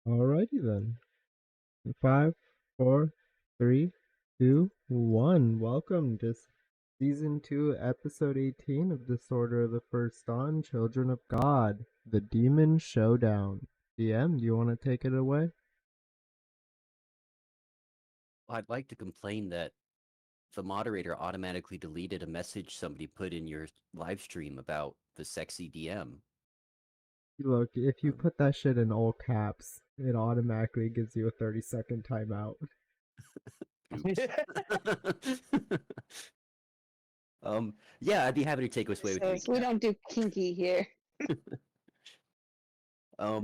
Alrighty then. Five, four, three, two, one. Welcome to season 2, episode 18 of Disorder of the First Dawn, Children of God, the Demon Showdown. DM, do you want to take it away? I'd like to complain that the moderator automatically deleted a message somebody put in your live stream about the sexy DM. Look, if you put that shit in all caps, it automatically gives you a 30-second timeout. Yeah, I'd be happy to take this away with you. Says we don't do kinky here.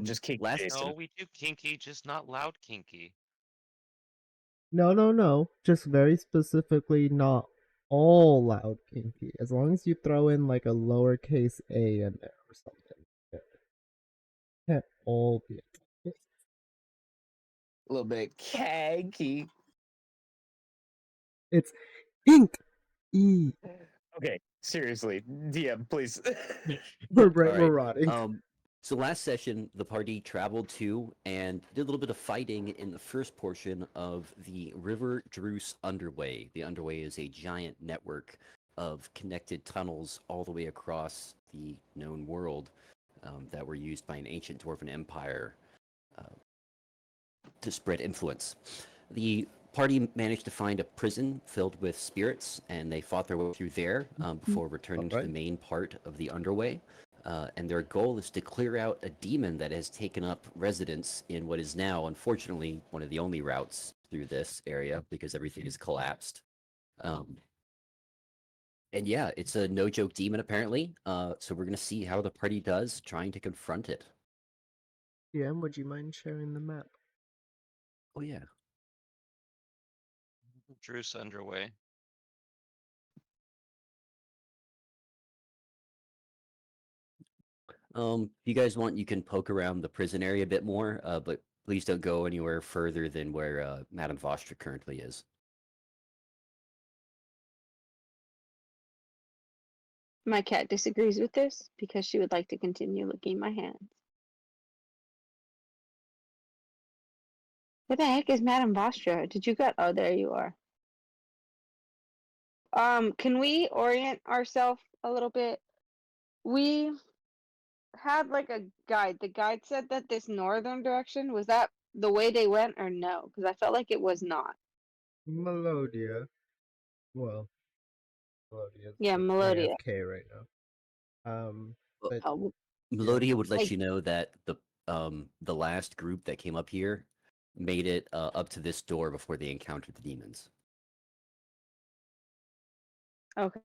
Just kick last Jason. No, we do kinky, just not loud kinky. No. Just very specifically not all loud kinky. As long as you throw in like a lowercase a in there or something. It can't all be. A little bit caggy. It's ink. E. Okay, seriously, DM, please. We're Alright, rotting. So last session, the party traveled to and did a little bit of fighting in the first portion of the River Druce Underway. The Underway is a giant network of connected tunnels all the way across the known world that were used by an ancient dwarven empire to spread influence. The party managed to find a prison filled with spirits, and they fought their way through there before returning to the main part of the Underway. And their goal is to clear out a demon that has taken up residence in what is now, unfortunately, one of the only routes through this area because everything is collapsed. And yeah, it's a no-joke demon, apparently. So we're going to see how the party does trying to confront it. DM, would you mind sharing the map? Oh, yeah. Druce underway. If you guys want, you can poke around the prison area a bit more, but please don't go anywhere further than where Madame Vostra currently is. My cat disagrees with this because she would like to continue licking my hands. Where the heck is Madame Vostra? Did you get? Oh, there you are. Can we orient ourselves a little bit? We had like a guide. The guide said that this northern direction was that the way they went, or no? Because I felt like it was not. Melodia. Well, Melodia's Yeah, Melodia. AFK right now. But Oh, Melodia would let Like- you know that the last group that came up here made it up to this door before they encountered the demons. okay.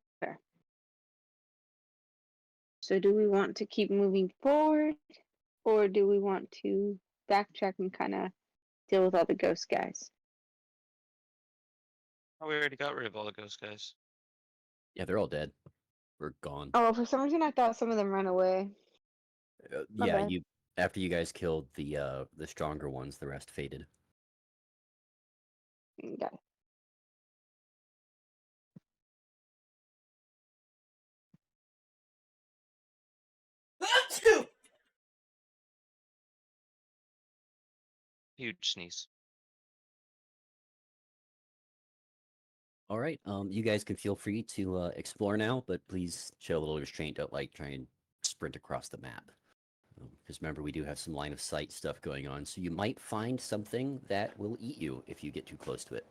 So do we want to keep moving forward, or do we want to backtrack and kind of deal with all the ghost guys? Oh, we already got rid of all the ghost guys. Yeah, they're all dead. We're gone. Oh, for some reason I thought some of them ran away. My Yeah, bad. after you guys killed the stronger ones, the rest faded. Okay. Huge sneeze. All right, you guys can feel free to explore now, but please show a little restraint. Don't try and sprint across the map. Because remember, we do have some line of sight stuff going on, so you might find something that will eat you if you get too close to it.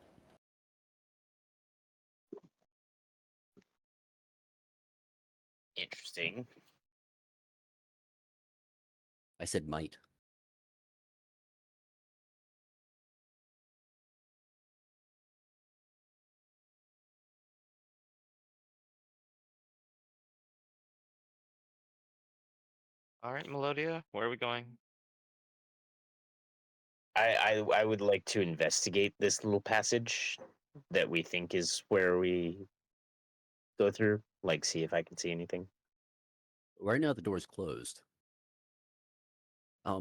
Interesting. I said might. All right, Melodia, where are we going? I would like to investigate this little passage that we think is where we go through. Like, see if I can see anything. Right now, the door's closed.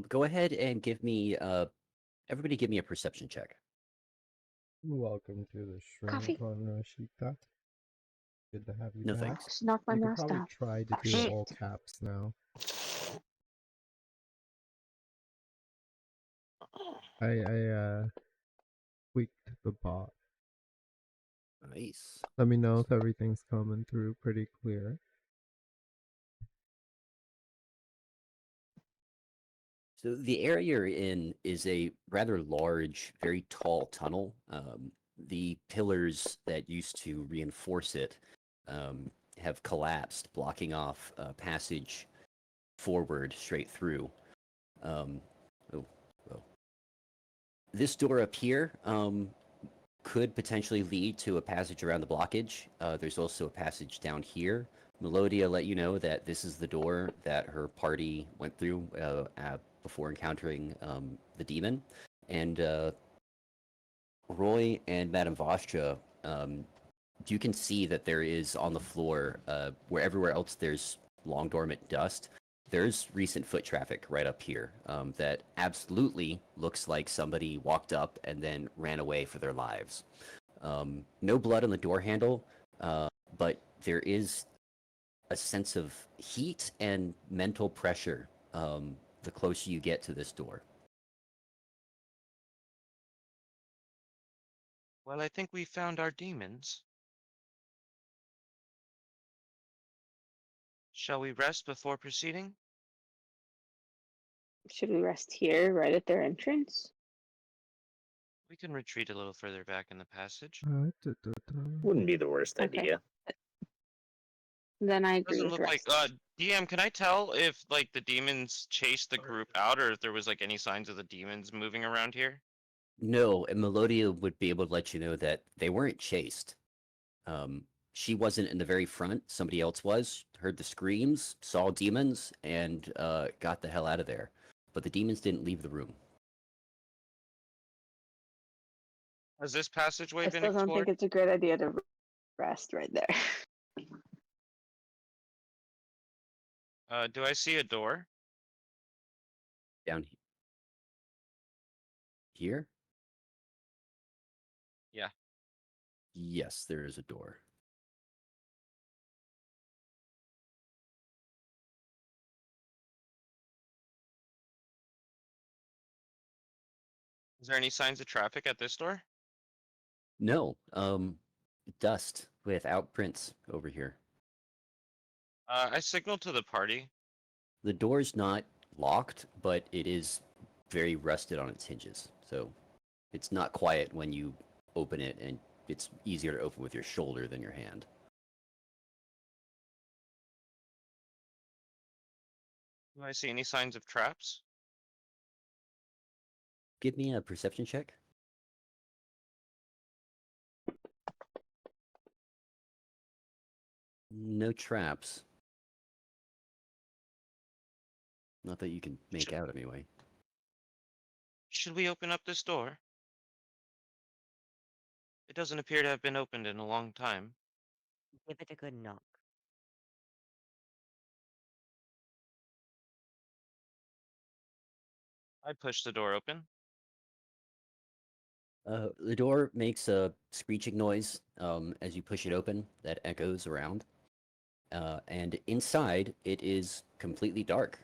Go ahead and give me everybody give me a perception check. welcome to the Shrine Coffee. upon Rashika. Good to have you No back. thanks. Just knocked my You can mouse probably down. try to Oh, do shit. all caps now. I tweaked the bot. Nice. Let me know if everything's coming through pretty clear. So the area you're in is a rather large, very tall tunnel. The pillars that used to reinforce it have collapsed, blocking off passage forward straight through. Um, oh, well. This door up here could potentially lead to a passage around the blockage. There's also a passage down here. Melodia let you know that this is the door that her party went through before encountering the demon. And Roy and Madame Vostra, you can see that there is on the floor, where everywhere else there's long dormant dust, there's recent foot traffic right up here that absolutely looks like somebody walked up and then ran away for their lives. No blood on the door handle, but there is a sense of heat and mental pressure the closer you get to this door. Well, I think we found our demons. Shall we rest before proceeding? Should we rest here, right at their entrance? We can retreat a little further back in the passage. Wouldn't be the worst Okay. idea. Then I agree Doesn't with look like rest. DM, can I tell if like the demons chased the group out or if there was like any signs of the demons moving around here? No, and Melodia would be able to let you know that they weren't chased. She wasn't in the very front. Somebody else was. Heard the screams, saw demons, and got the hell out of there. But the demons didn't leave the room. Has this passageway I been still don't think explored? it's a great idea to rest right there. Do I see a door? Down here? Yeah. Yes, there is a door. Is there any signs of traffic at this door? No, dust without prints over here. I signaled to the party. The door's not locked, but it is very rusted on its hinges. So it's not quiet when you open it, and it's easier to open with your shoulder than your hand. Do I see any signs of traps? Give me a perception check. No traps. Not that you can make out anyway. Should we open up this door? It doesn't appear to have been opened in a long time. Give it a good knock. I push the door open. The door makes a screeching noise as you push it open that echoes around. And inside, it is completely dark.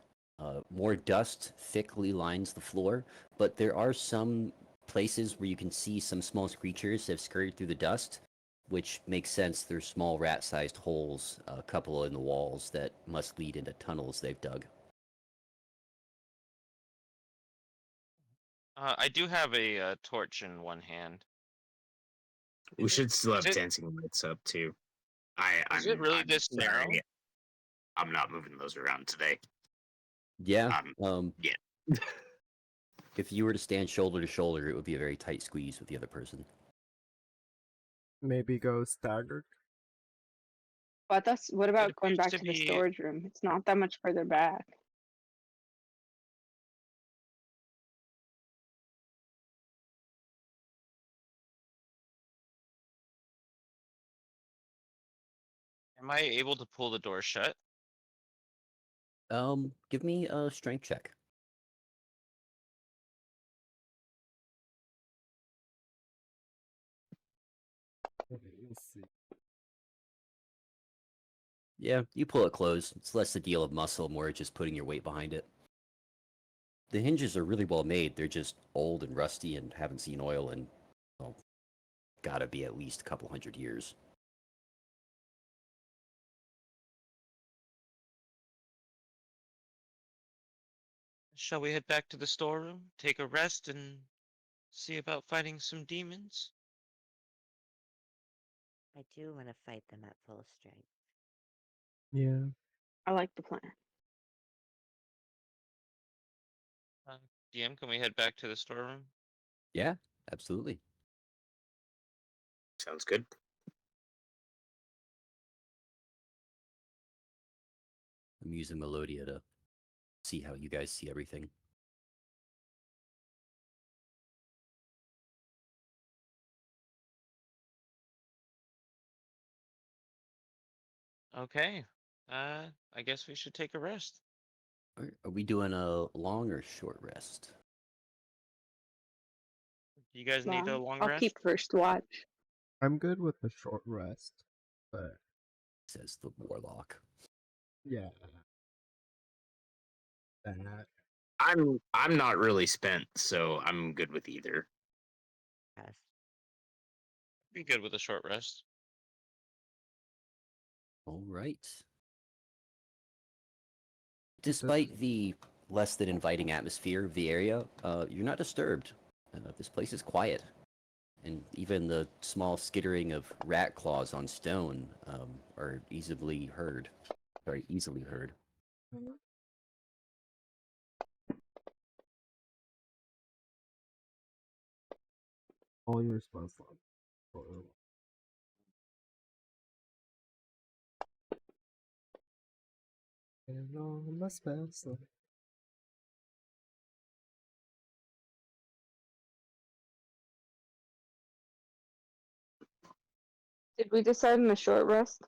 More dust thickly lines the floor, but there are some places where you can see some small creatures have scurried through the dust, which makes sense. There's small rat-sized holes, a couple in the walls that must lead into tunnels they've dug. I do have a torch in one hand. We should still have Is it- dancing lights up too. Is it really I'm this narrow? sorry. I'm not moving those around today. Yeah. Yeah. If you were to stand shoulder to shoulder, it would be a very tight squeeze with the other person. Maybe go staggered. But what about going appears back to to the be- storage room? It's not that much further back. Am I able to pull the door shut? Give me a strength check. Let's see. Yeah, you pull it closed. It's less a deal of muscle, more just putting your weight behind it. The hinges are really well made. They're just old and rusty and haven't seen oil in, well, gotta be at least a couple 100 years. Shall we head back to the storeroom, take a rest, and see about fighting some demons? I do want to fight them at full strength. Yeah. I like the plan. DM, can we head back to the storeroom? Yeah, absolutely. Sounds good. I'm using Melodia to see how you guys see everything. Okay. I guess we should take a rest. Are we doing a long or short rest? You guys need a Long. long I'll rest? keep first watch. I'm good with a short rest, but Says the warlock. yeah. That. I'm not really spent, so I'm good with either. Yes. Be good with a short rest. All right. Despite the less than inviting atmosphere of the area, you're not disturbed. This place is quiet, and even the small skittering of rat claws on stone are easily heard. Very easily heard. All your response log. And all my spells. Did we decide on a short rest?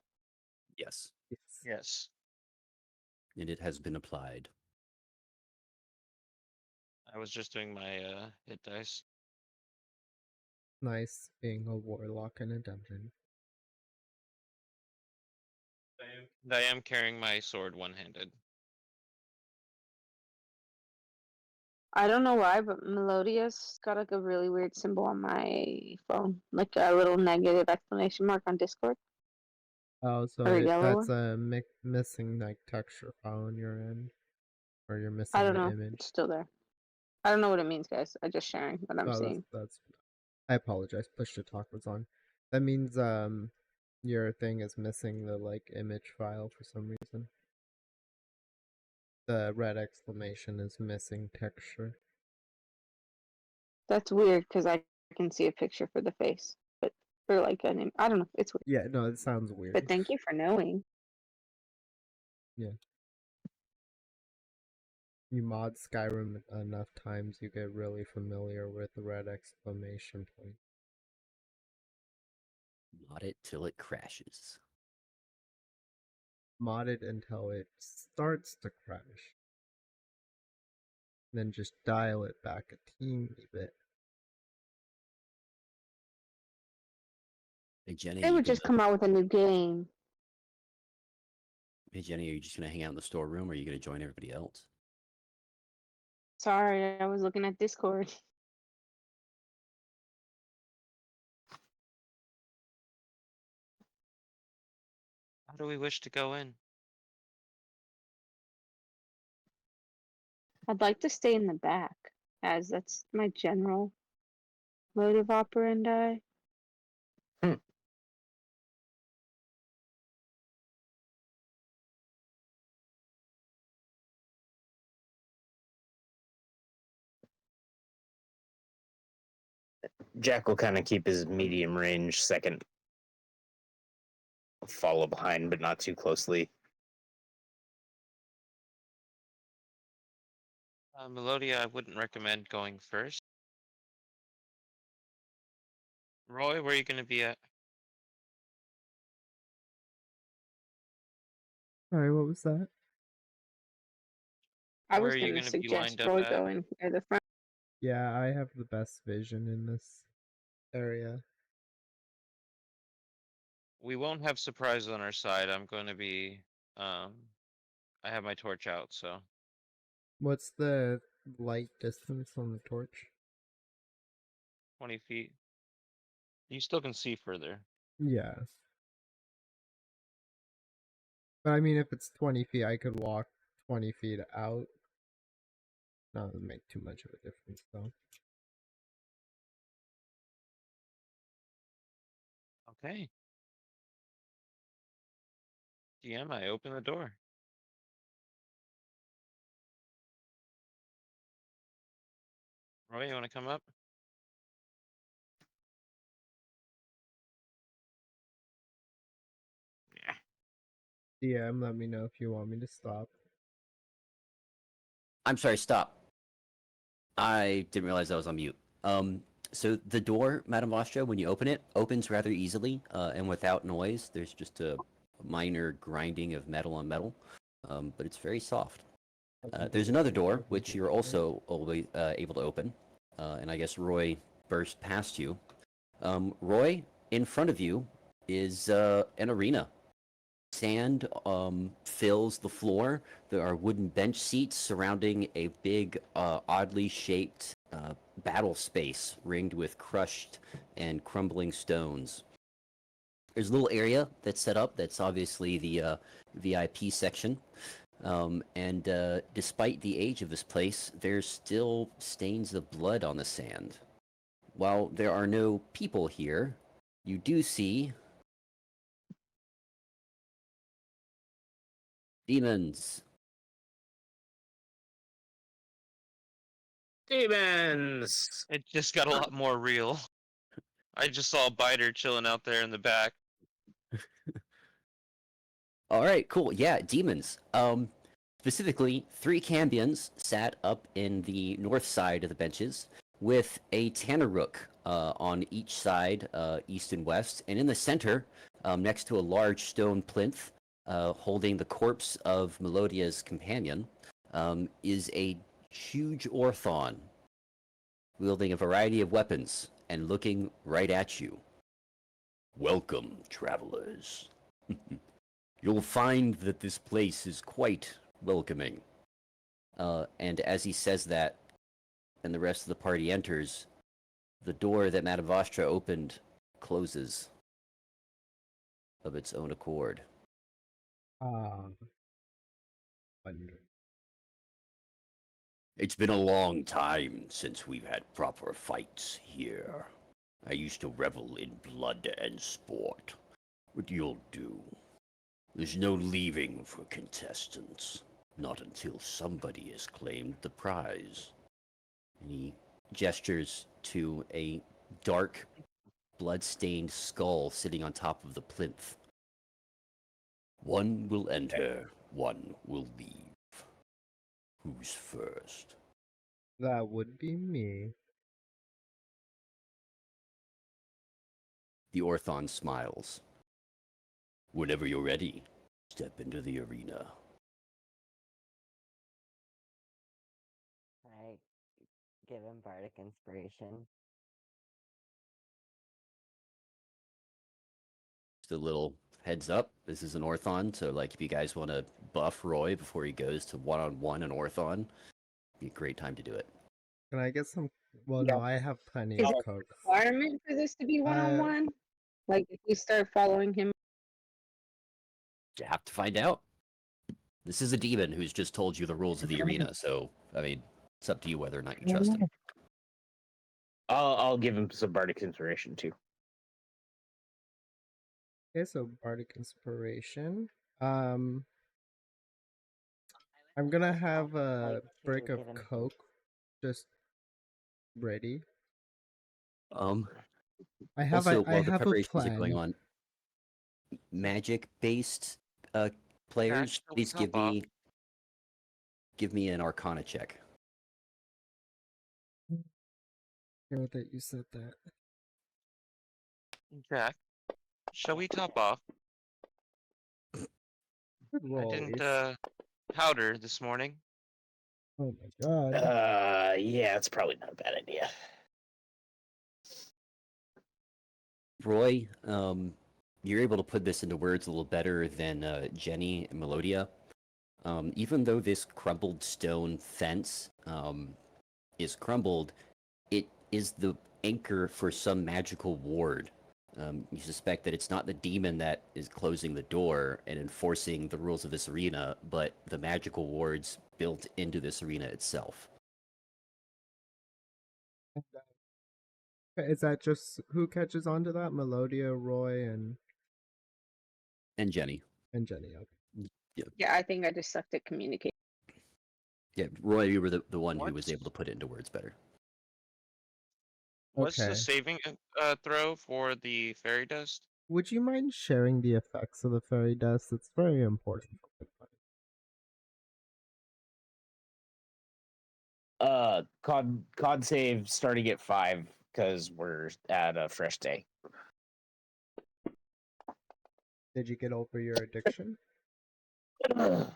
Yes, Yes. Yes. and it has been applied. I was just doing my hit dice. Nice being a warlock in a dungeon. And I am carrying my sword one-handed. I don't know why, but Melodia's got like a really weird symbol on my phone, like a little negative exclamation mark on Discord, Oh, so or a yellow that's one. a missing like texture file on your end, or you're I missing don't the know. image. It's still there. I don't know what it means, guys. I'm just sharing what I'm Oh, seeing. that's. I apologize. Push to talk was on. That means your thing is missing the like image file for some reason. The red exclamation is missing texture. That's weird because I can see a picture for the face, but for like an I don't know. It's weird. Yeah, no, it sounds weird. But thank you for knowing. Yeah. You mod Skyrim enough times, you get really familiar with the red exclamation point. Mod it till it crashes. Mod it until it starts to crash. Then just dial it back a teeny bit. Hey Jenny, They would just come out with a new game. Hey Jenny, are you just gonna hang out in the storeroom, or are you gonna join everybody else? Sorry, I was looking at Discord. How do we wish to go in? I'd like to stay in the back, as that's my general mode of operandi. Jack will kind of keep his medium range second, follow behind, but not too closely. Melodia, I wouldn't recommend going first. Roy, where are you going to be at? Sorry, what was that? I Where was are you going to going to be suggest lined up Roy at? going near the front. Yeah, I have the best vision in this area. We won't have surprises on our side. I'm going to be, I have my torch out, so. What's the light distance on the torch? 20 feet. You still can see further. Yeah. But I mean, if it's 20 feet, I could walk 20 feet out. Not would make too much of a difference, though. Okay. DM, I open the door. Roy, you want to come up? Yeah. DM, let me know if you want me to stop. I'm sorry, stop. I didn't realize I was on mute. So the door, Madame Vostra, when you open it, opens rather easily and without noise. There's just a minor grinding of metal on metal, but it's very soft. There's another door, which you're also always able to open, and I guess Roy burst past you. Roy, in front of you is an arena. Sand fills the floor. There are wooden bench seats surrounding a big, oddly shaped battle space ringed with crushed and crumbling stones. There's a little area that's set up that's obviously the VIP section. And despite the age of this place, there's still stains of blood on the sand. While there are no people here, you do see demons. Demons! It just got a lot more real. I just saw a biter chilling out there in the back. All right, cool. Yeah, demons. Specifically, 3 Cambions sat up in the north side of the benches with a Tannerrook on each side, east and west, and in the center, next to a large stone plinth holding the corpse of Melodia's companion, is a huge Orthon wielding a variety of weapons and looking right at you. Welcome, travelers. You'll find that this place is quite welcoming. And as he says that, and the rest of the party enters, the door that Madame Vostra opened closes of its own accord. Wonder. It's been a long time since we've had proper fights here. I used to revel in blood and sport. But you'll do. There's no leaving for contestants. Not until somebody has claimed the prize. And he gestures to a dark, blood-stained skull sitting on top of the plinth. One will enter, one will leave. Who's first? That would be me. The Orthon smiles. Whenever you're ready, step into the arena. I give him bardic inspiration. Just a little heads up, this is an Orthon, so like if you guys want to buff Roy before he goes to one-on-one an Orthon, be a great time to do it. Can I get some? Well, Yeah. no, I have plenty Is of it coke. requirement for this to be one-on-one? Like if we start following him. You have to find out. This is a demon who's just told you the rules of the arena, so, I mean, it's up to you whether or not you trust him. I'll give him some bardic inspiration too. Okay, so bardic inspiration. I'm gonna have a Like to brick of give him- coke just ready. I have Also, a, I while the have a preparations are going plan. on, magic-based players, shall we please top off? give me an Arcana check. Know that you said that. Jack, shall we top off? Good roll, I didn't Ace. powder this morning. Oh my god. Yeah, it's probably not a bad idea. Roy, you're able to put this into words a little better than Jenny and Melodia. Even though this crumbled stone fence is crumbled, it is the anchor for some magical ward. You suspect that it's not the demon that is closing the door and enforcing the rules of this arena, but the magical wards built into this arena itself. Is that just who catches on to that? Melodia, Roy, and Jenny. Jenny. Okay. Yeah, I think I just sucked at communicating. Yeah, Roy, you were the one who was What? able to put it into words better. What's the Okay. saving throw for the fairy dust? Would you mind sharing the effects of the fairy dust? It's very important. Con save starting at 5 because we're at a fresh day. Did you get over your addiction? Nope.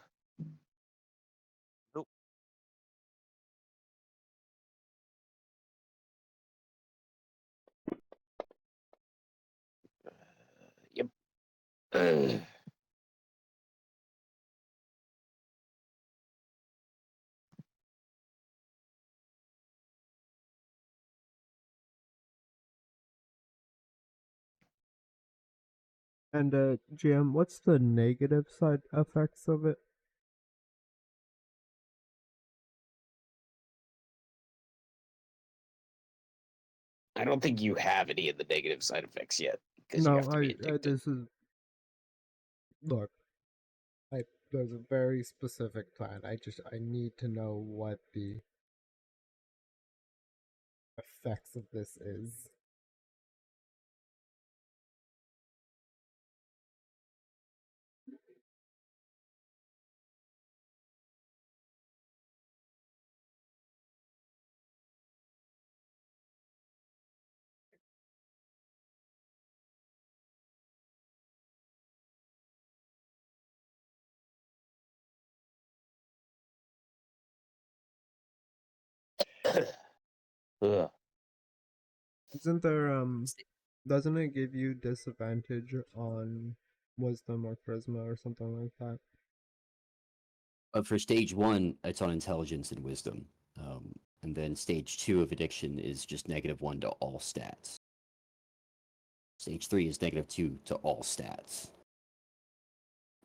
Yep. And GM, what's the negative side effects of it? I don't think you have any of the negative side effects yet because you No, have to be addicted. this is look. There's a very specific plan. I need to know what the effects of this is. Ugh. Isn't there doesn't it give you disadvantage on wisdom or charisma or something like that? For stage 1, it's on intelligence and wisdom. And then stage 2 of addiction is just -1 to all stats. Stage 3 is -2 to all stats.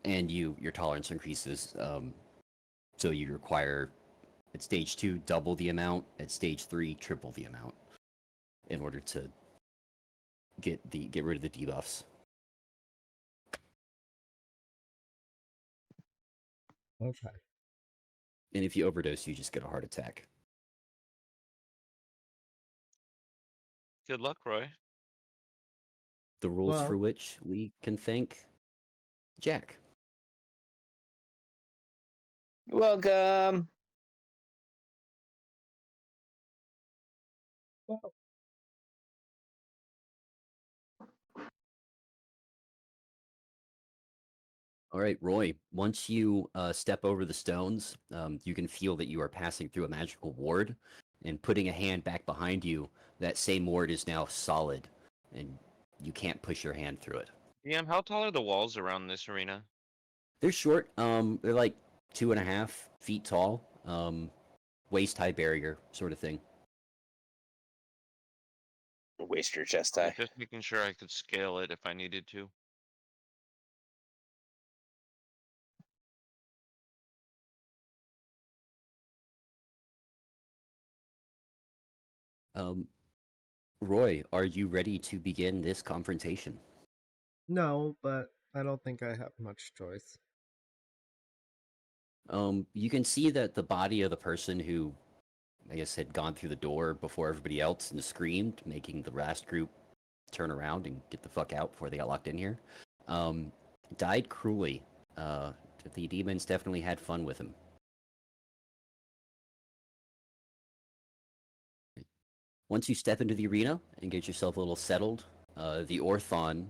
And your tolerance increases. So you require at stage 2 double the amount, at stage 3 triple the amount in order to get rid of the debuffs. Okay. And if you overdose, you just get a heart attack. Good luck, Roy. The rules Well, for which we can thank Jack. Welcome. well, All right, Roy, once you step over the stones, you can feel that you are passing through a magical ward, and putting a hand back behind you, that same ward is now solid, and you can't push your hand through it. DM, how tall are the walls around this arena? They're short. They're like 2.5 feet tall. Waist high barrier sort of thing. Waste your chest Okay, high. just making sure I could scale it if I needed to. Roy, are you ready to begin this confrontation? no, but I don't think I have much choice. You can see that the body of the person who, I guess, had gone through the door before everybody else and screamed, making the last group turn around and get the fuck out before they got locked in here, um, died cruelly. The demons definitely had fun with him. Once you step into the arena and get yourself a little settled, the Orthon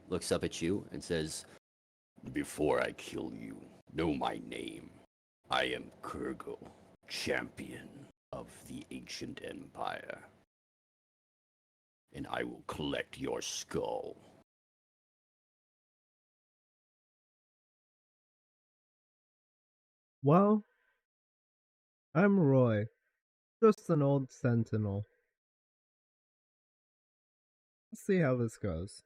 looks up at you and says, "Before I kill you, know my name. I am Kurgle, champion of the ancient empire. And I will collect your skull." Well, I'm Roy, just an old sentinel. Let's see how this goes.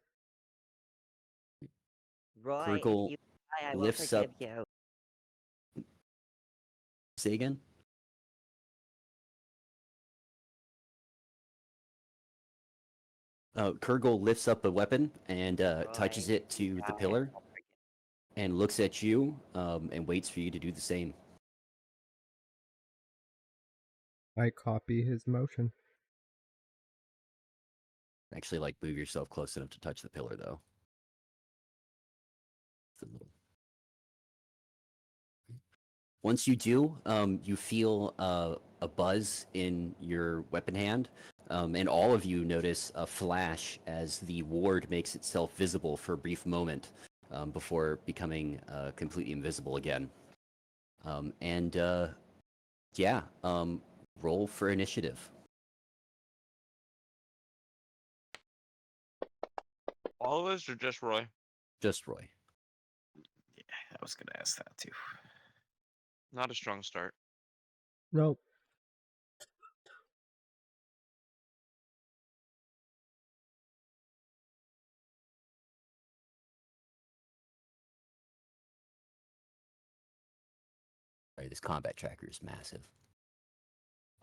Roy, if Kurgle you die, I will lifts up. forgive you. Say again? Kurgle lifts up a weapon and touches Roy, it if you to the die, pillar I will forgive and looks at you and waits for you to do the same. I copy his motion. Actually, like, move yourself close enough to touch the pillar, though. It's a little... Once you do, you feel a buzz in your weapon hand, and all of you notice a flash as the ward makes itself visible for a brief moment before becoming completely invisible again. Yeah, roll for initiative. All of us or just Roy? Just Roy. Yeah, I was gonna ask that too. Not a strong start. Nope. Sorry, this combat tracker is massive.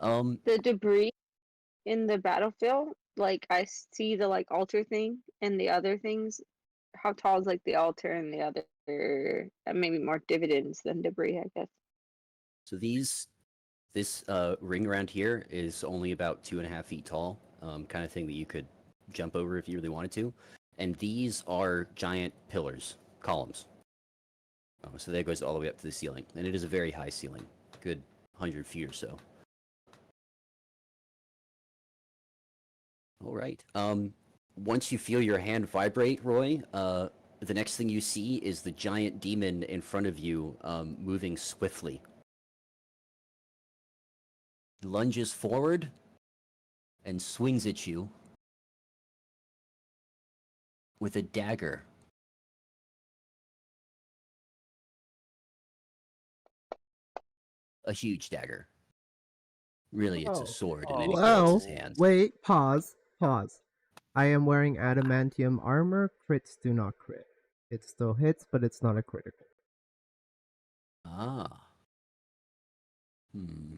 The debris in the battlefield, like I see the like altar thing and the other things. How tall is like the altar and the other? Maybe more dividends than debris, I guess. So this ring around here is only about 2.5 feet tall, kind of thing that you could jump over if you really wanted to. And these are giant pillars, columns. So that goes all the way up to the ceiling, and it is a very high ceiling, good 100 feet or so. All right. Once you feel your hand vibrate, Roy, the next thing you see is the giant demon in front of you, moving swiftly. Lunges forward and swings at you with a dagger. A huge dagger. Really, it's a sword in anything else's hands. Wait, pause. I am wearing adamantium armor. Crits do not crit. It still hits, but it's not a critical. Ah. Hmm.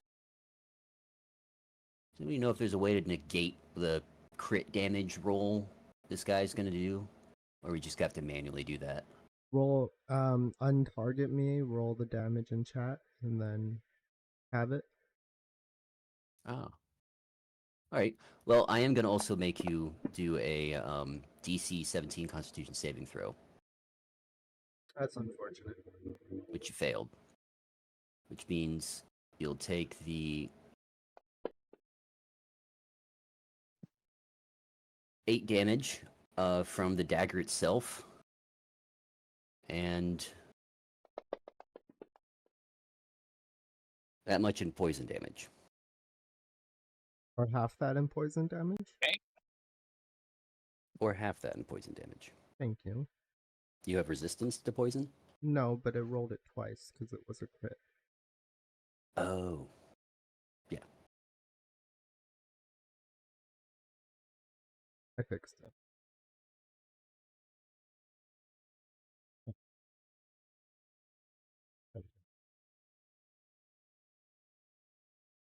Do we know if there's a way to negate the crit damage roll this guy's gonna do? Or we just have to manually do that? Roll, untarget me, roll the damage in chat, and then have it. Oh. Alright. Well, I am gonna also make you do a DC 17 Constitution saving throw, That's unfortunate. which you failed. Which means you'll take the 8 damage from the dagger itself, and that much in poison damage. Or half that in poison damage. Or half that in poison damage. Thank you. Do you have resistance to poison? No, but it rolled it twice because it was a crit. Oh. Yeah. I fixed it.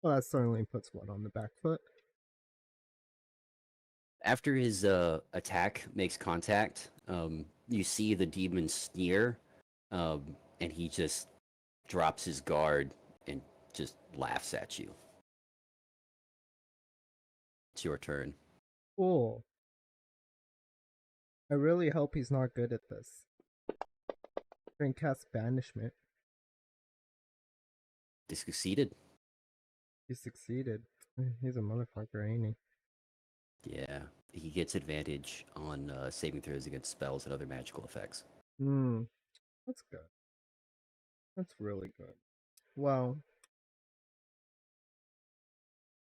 Well, that certainly puts one on the back foot. After his attack makes contact, you see the demon sneer, and he just drops his guard and just laughs at you. It's your turn. Cool. I really hope he's not good at this. Can cast banishment. He succeeded. He succeeded. He's a motherfucker, ain't he? Yeah. He gets advantage on saving throws against spells and other magical effects. That's good. That's really good. Well,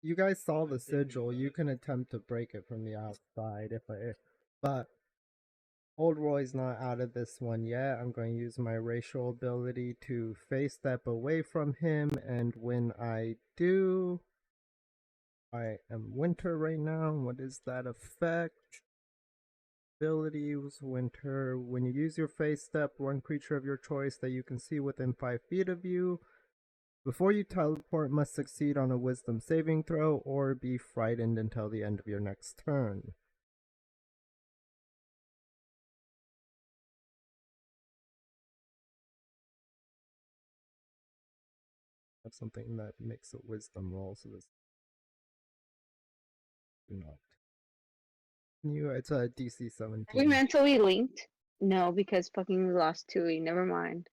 you guys saw the sigil. You can attempt to break it from the outside but Old Roy's not out of this one yet. I'm going to use my racial ability to face step away from him, and when I do, I am Winter right now. What is that effect? Abilities Winter. When you use your face step, one creature of your choice that you can see within 5 feet of you before you teleport must succeed on a wisdom saving throw or be frightened until the end of your next turn. Have something that makes a wisdom roll, so this do not. It's a DC Are we 17. mentally linked? No, because fucking we lost Tui. Never mind.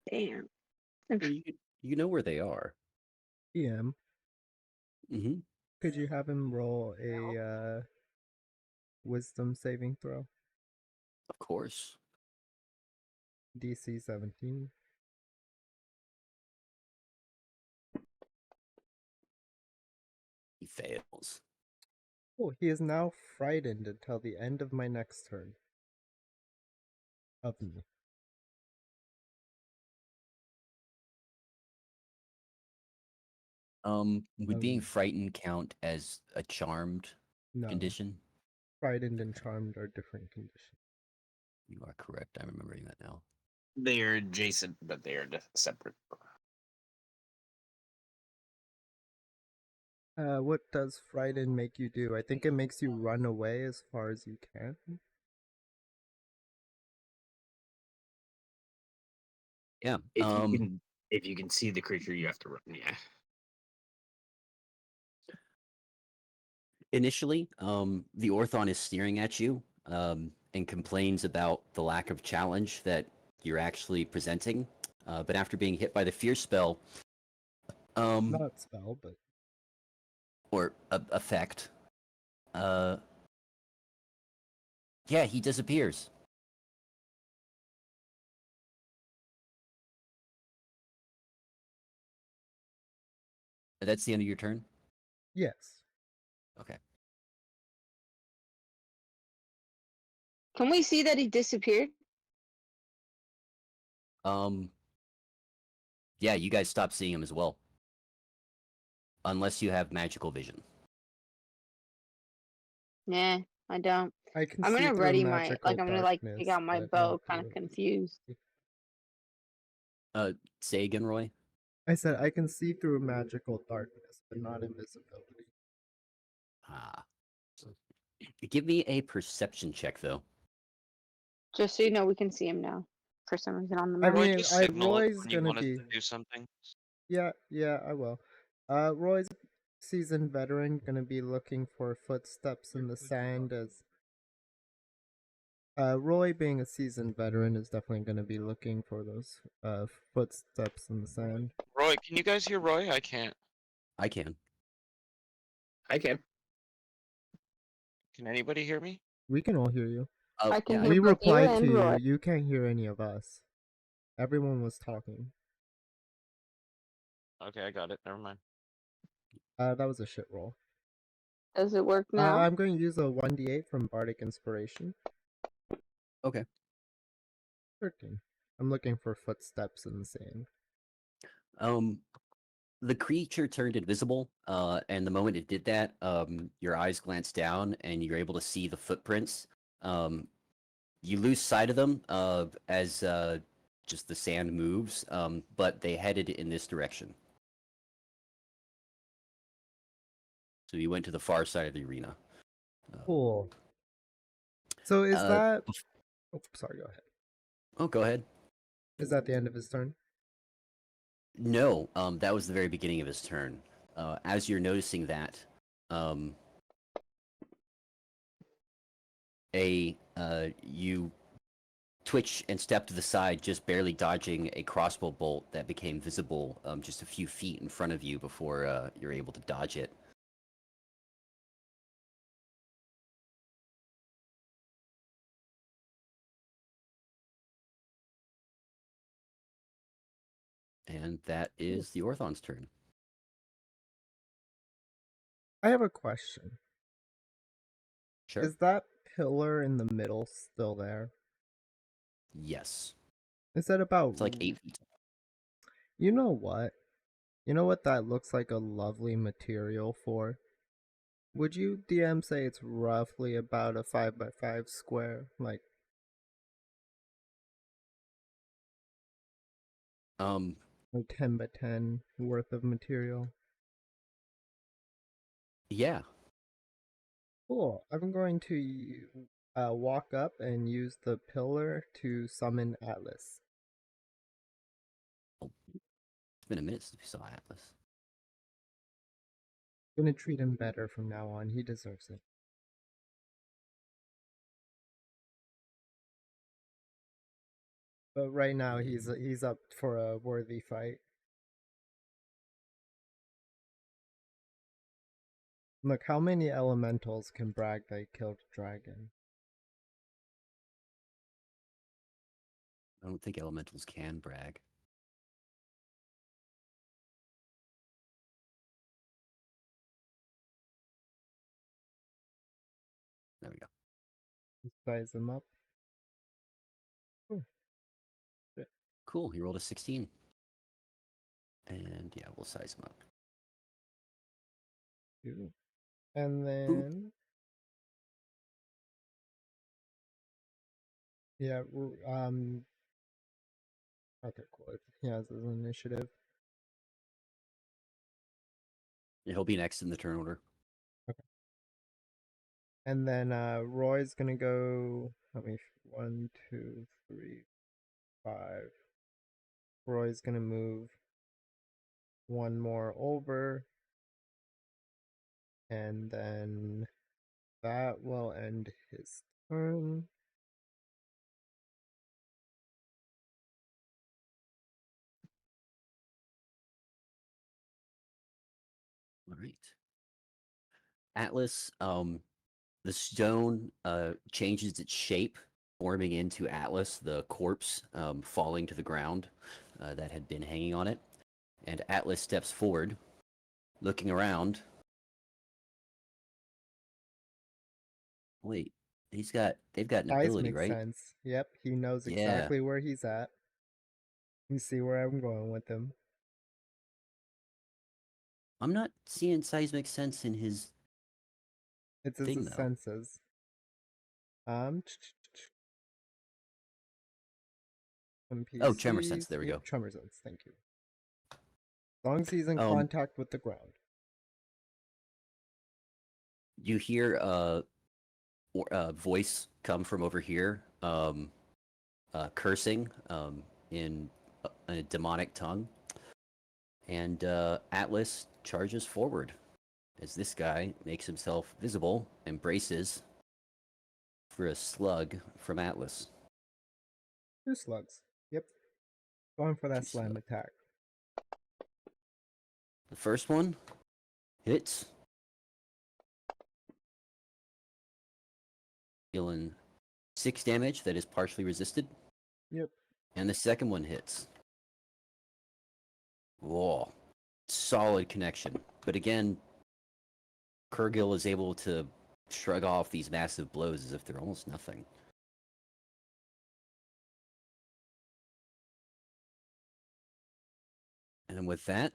Damn. Well, you know where they are. PM. Mm-hmm. Could you have him roll a wisdom saving throw? Of course. DC 17. He fails. Oh, he is now frightened until the end of my next turn. Of me. Would being frightened count as a charmed No. condition? Frightened and charmed are different conditions. You are correct. I'm remembering that now. They are adjacent, but they are separate. What does frightened make you do? I think it makes you run away as far as you can. Yeah. If you can see the creature, you have to run. Yeah. Initially, the Orthon is staring at you and complains about the lack of challenge that you're actually presenting. But after being hit by the fear spell, Not spell, but or effect, yeah, he disappears. That's the end of your turn? yes. Okay. Can we see that he disappeared? Yeah, you guys stop seeing him as well. Unless you have magical vision. Nah, I don't. I can I'm see gonna through ready my magical I'm gonna darkness, take out my but bow, not kind of through. confused. Say again, Roy? I said I can see through magical darkness, but not invisibility. Ah. Give me a perception check, though. Just so you know, we can see him now. For some reason on the I map. Roy, mean, just signal it Roy's when you gonna want to be. do something. Yeah, I will. Roy's seasoned veteran gonna be looking for footsteps in the sand as. Roy, being a seasoned veteran, is definitely gonna be looking for those footsteps in the sand. Roy, can you guys hear Roy? I can't. I can. I can. Can anybody hear me? We can all hear you. Oh, I can yeah, hear We both you replied and to Roy. you. You can't hear any of us. Everyone was talking. Okay, I got it. Never mind. That was a shit roll. Does it work now? I'm going to use a 1d8 from Bardic Inspiration. Okay. 13. I'm looking for footsteps in the sand. The creature turned invisible, and the moment it did that, your eyes glanced down and you're able to see the footprints. You lose sight of them as just the sand moves, but they headed in this direction. So you went to the far side of the arena. Cool. So is that... bef- Oh, sorry, go ahead. Oh, go ahead. Is that the end of his turn? No, that was the very beginning of his turn. As you're noticing that, you twitch and step to the side, just barely dodging a crossbow bolt that became visible just a few feet in front of you before you're able to dodge it. And that is the Orthon's turn. I have a question. Sure. Is that pillar in the middle still there? Yes. Is that about... It's like 8 feet tall. You know what? You know what that looks like a lovely material for? Would you, DM, say it's roughly about a 5x5 square? Like, or 10x10 worth of material? Yeah. Cool. I'm going to walk up and use the pillar to summon Atlas. It's been a minute since we saw Atlas. I'm gonna treat him better from now on. He deserves it. But right now he's up for a worthy fight. Look, how many elementals can brag they killed a dragon? I don't think elementals can brag. There we go. Size him up. Oh, shit. Cool. He rolled a 16. And yeah, we'll size him up. Ooh. And then... Yeah, okay, cool. He has his initiative. Yeah, he'll be next in the turn order. And then Roy's gonna go... How many? 1, 2, 3, 5. Roy's gonna move one more over. And then that will end his turn. All right. Atlas, the stone changes its shape, forming into Atlas, the corpse falling to the ground that had been hanging on it. And Atlas steps forward, looking around. Wait, they've got an Size ability, makes right? sense. Yep, he knows Yeah. exactly where he's at. You see where I'm going with him. I'm not seeing seismic sense in his It's his thing, though. senses. NPCs. Oh, tremor sense. There we Yep, go. tremor sense. Thank you. As long as he's in Um, contact with the ground. You hear a voice come from over here, cursing in a demonic tongue. And Atlas charges forward as this guy makes himself visible and braces for a slug from Atlas. 2 slugs. Yep. Going for that 2 slam slugs. attack. The first one hits, dealing 6 damage that is partially resisted. Yep. And the second one hits. Whoa. Solid connection. But again, Kurgil is able to shrug off these massive blows as if they're almost nothing. And with that,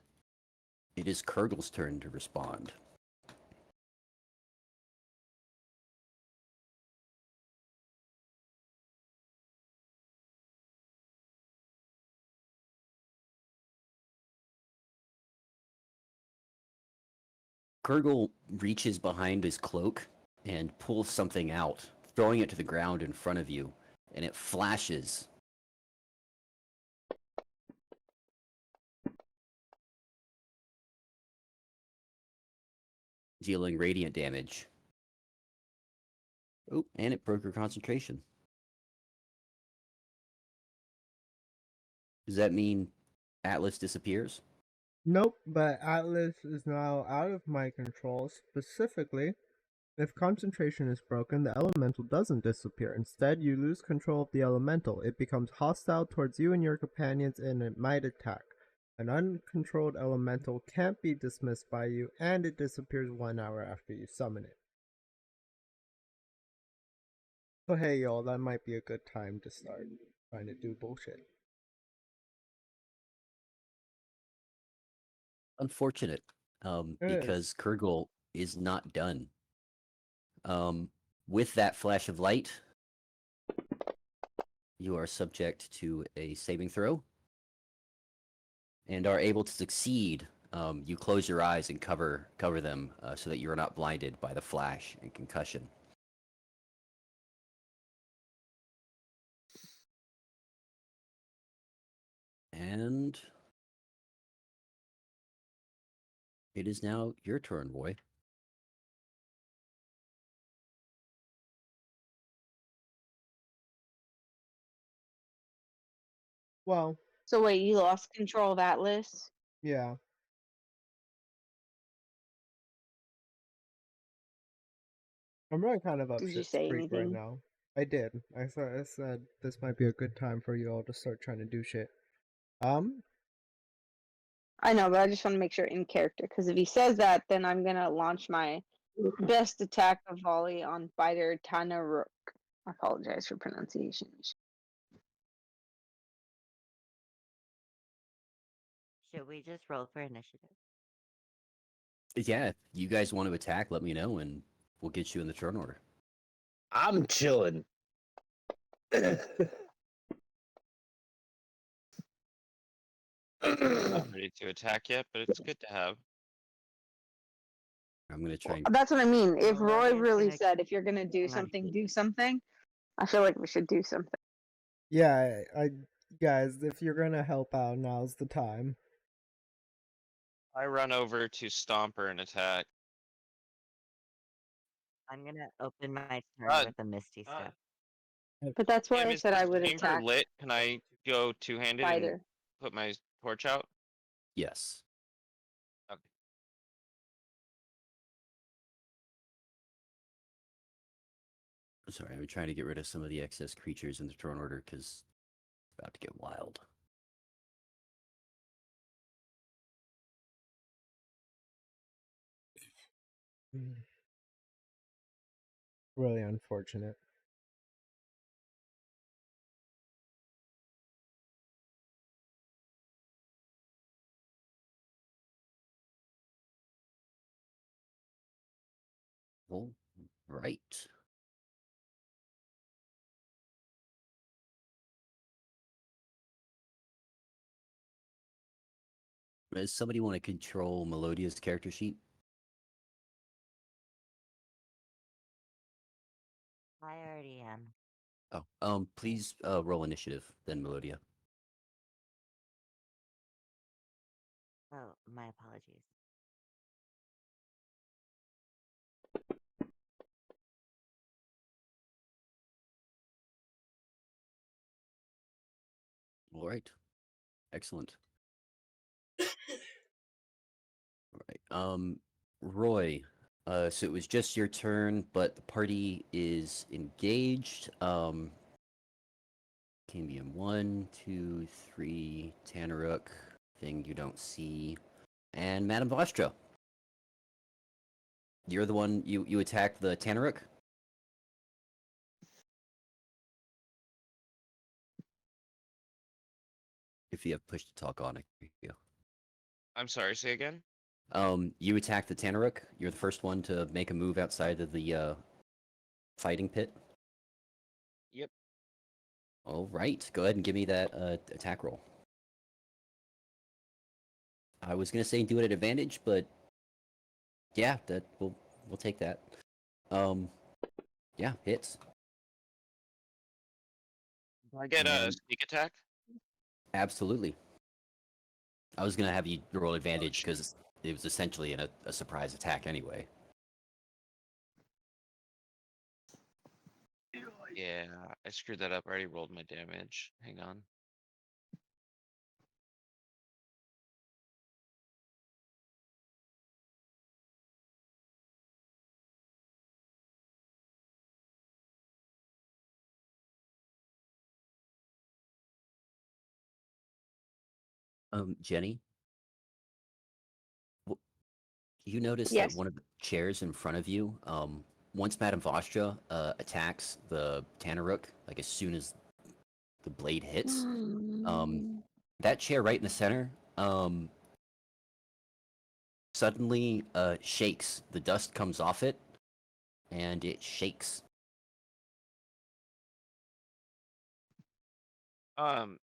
it is Kurgil's turn to respond. Kurgil reaches behind his cloak and pulls something out, throwing it to the ground in front of you, and it flashes. Dealing radiant damage. Oh, and it broke her concentration. Does that mean Atlas disappears? Nope, but Atlas is now out of my control. Specifically, if concentration is broken, the elemental doesn't disappear. Instead, you lose control of the elemental. It becomes hostile towards you and your companions, and it might attack. An uncontrolled elemental can't be dismissed by you, and it disappears 1 hour after you summon it. So hey y'all, that might be a good time to start trying to do bullshit. Unfortunate, It because is. Kurgle is not done. With that flash of light, you are subject to a saving throw and are able to succeed. You close your eyes and cover them so that you are not blinded by the flash and concussion. And it is now your turn, boy. Well, So wait, you lost control of that list? yeah. I'm really kind of up Did you shit's say creek right anything? now. I did. I said this might be a good time for you all to start trying to do shit. I know, but I just want to make sure in character, because if he says that, then I'm gonna launch my best attack of volley on fighter Tanaruk. I apologize for pronunciation. Should we just roll for initiative? Yeah, if you guys want to attack, let me know and we'll get you in the turn order. I'm chilling. I'm not ready to attack yet, but it's good to have. I'm gonna try and That's what I mean. If Roy Melodia's really gonna said, if you're gonna do hang on. something, do something, I feel like we should do something. Yeah, I guys, if you're gonna help out, now's the time. I run over to Stomper and attack. I'm gonna open my turn Uh, with a Misty Step. But that's why Damn, I is said the I would chamber attack lit? Can I go two-handed and fighter. put my torch out? yes. Okay. Sorry, I'm trying to get rid of some of the excess creatures in the turn order because it's about to get wild. Really unfortunate. All right. Does somebody want to control Melodia's character sheet? I already am. Oh, please roll initiative, then Melodia. Oh, my apologies. All right. Excellent. All right. Roy, so it was just your turn, but the party is engaged. Cambium 1, 2, 3, Tanaruk, thing you don't see, and Madame Vostra. You're the one, you attacked the Tanaruk? If you have push to talk on it. Yeah. I'm sorry, say again? You attacked the Tanaruk. You're the first one to make a move outside of the fighting pit. Yep. All right, go ahead and give me that attack roll. I was gonna say do it at advantage, but yeah, that we'll take that. Um, yeah, hits. Do I get a And sneak attack? absolutely. I was gonna have you roll Oh, advantage shit. because it was essentially a surprise attack anyway. Yeah, I screwed that up. I already rolled my damage. Hang on. Jenny, you notice that Yes. one of the chairs in front of you once Madame Vostra attacks the Tanaruk, like as soon as the blade hits, that chair right in the center suddenly shakes. The dust comes off it, and it shakes. Can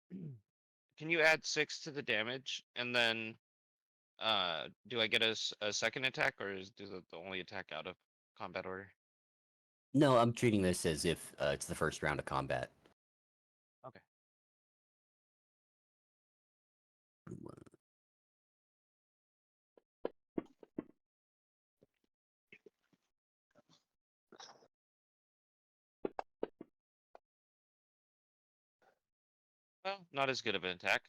you add 6 to the damage, and then do I get a second attack, or is the only attack out of combat order? No, I'm treating this as if it's the first round of combat. Okay. Well, not as good of an attack.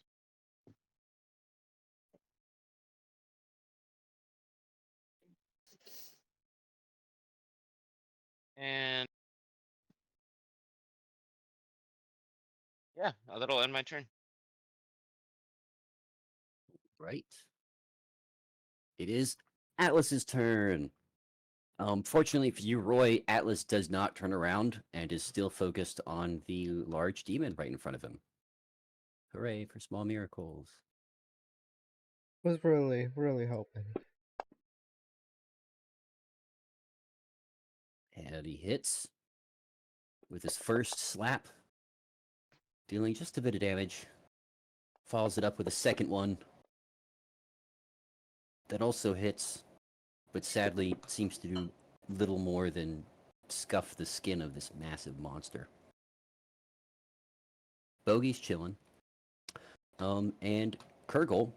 And yeah, that'll end my turn. Right. It is Atlas's turn. Fortunately for you, Roy, Atlas does not turn around and is still focused on the large demon right in front of him. Hooray for small miracles. Was really, really hoping. And he hits with his first slap, dealing just a bit of damage. Follows it up with a second one that also hits, but sadly seems to do little more than scuff the skin of this massive monster. Bogey's chilling. And Kurgle,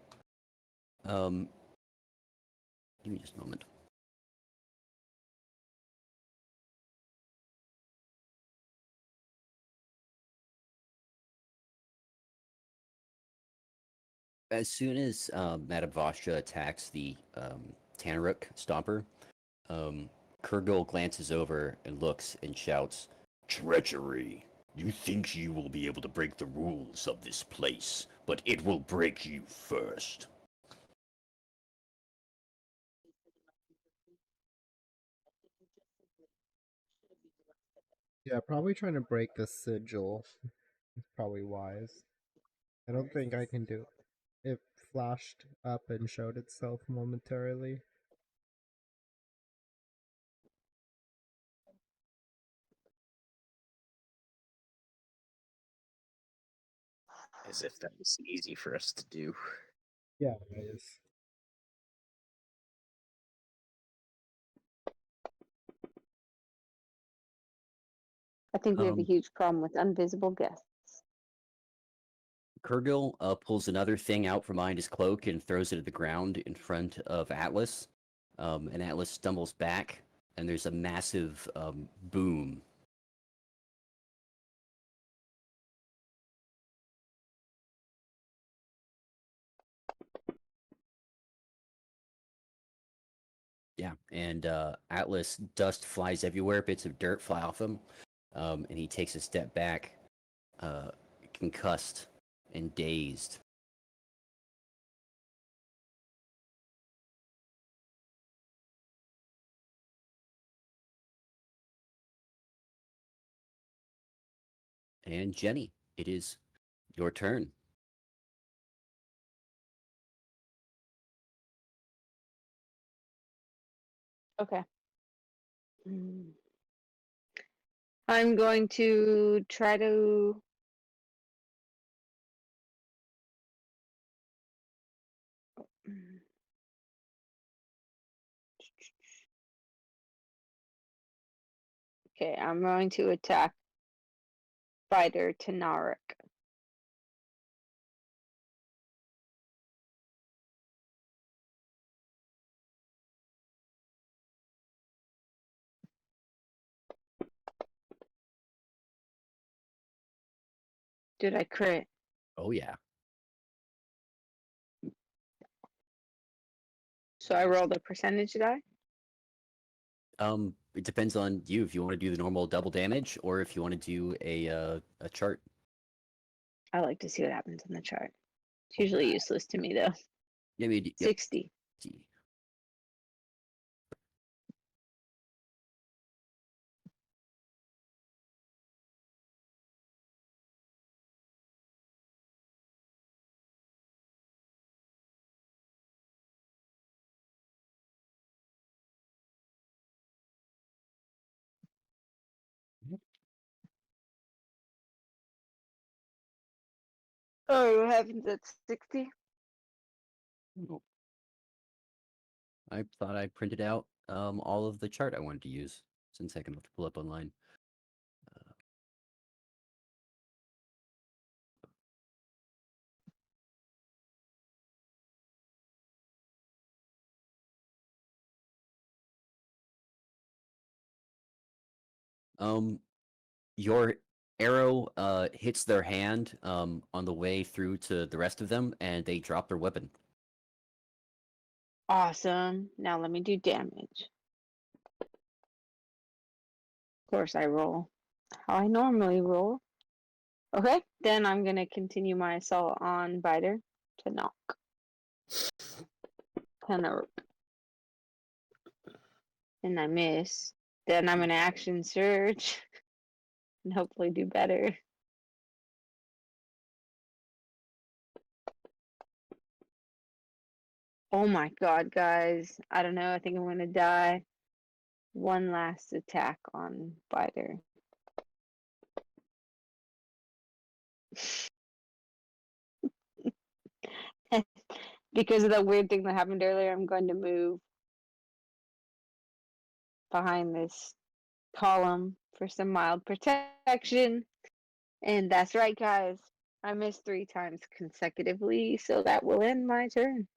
give me just a moment. As soon as Madame Vostra attacks the Tanaruk Stomper, Kurgle glances over and looks and shouts, "Treachery! You think you will be able to break the rules of this place, but it will break you first." Yeah, probably trying to break the sigil is probably wise. I don't think I can do it. It flashed up and showed itself momentarily. As if that was easy for us to do. Yeah, it is. I think we have a huge problem with invisible guests. Kurgle pulls another thing out from behind his cloak and throws it at the ground in front of Atlas. And Atlas stumbles back, and there's a massive boom. Yeah, and Atlas dust flies everywhere. Bits of dirt fly off him, and he takes a step back, concussed and dazed. And Jenny, it is your turn. Okay. I'm going to try to Okay, I'm going to attack Fighter Tanarik. Did I crit? Oh yeah. So I rolled a percentage die? It depends on you if you want to do the normal double damage or if you want to do a chart. I like to see what happens in the chart. It's usually useless to me though. Yeah, maybe, yep. 60. Oh, what happens at 60? Nope. I thought I printed out all of the chart I wanted to use. Since I can have to pull up online. Your arrow hits their hand on the way through to the rest of them, and they drop their weapon. Awesome. Now let me do damage. Of course, I roll how I normally roll. Okay, then I'm gonna continue my assault on Biter to knock. And I miss. Then I'm gonna action surge and hopefully do better. Oh my god, guys. I don't know. I think I'm gonna die. One last attack on Biter. Because of that weird thing that happened earlier, I'm going to move behind this column for some mild protection. And that's right, guys. I missed 3 times consecutively, so that will end my turn.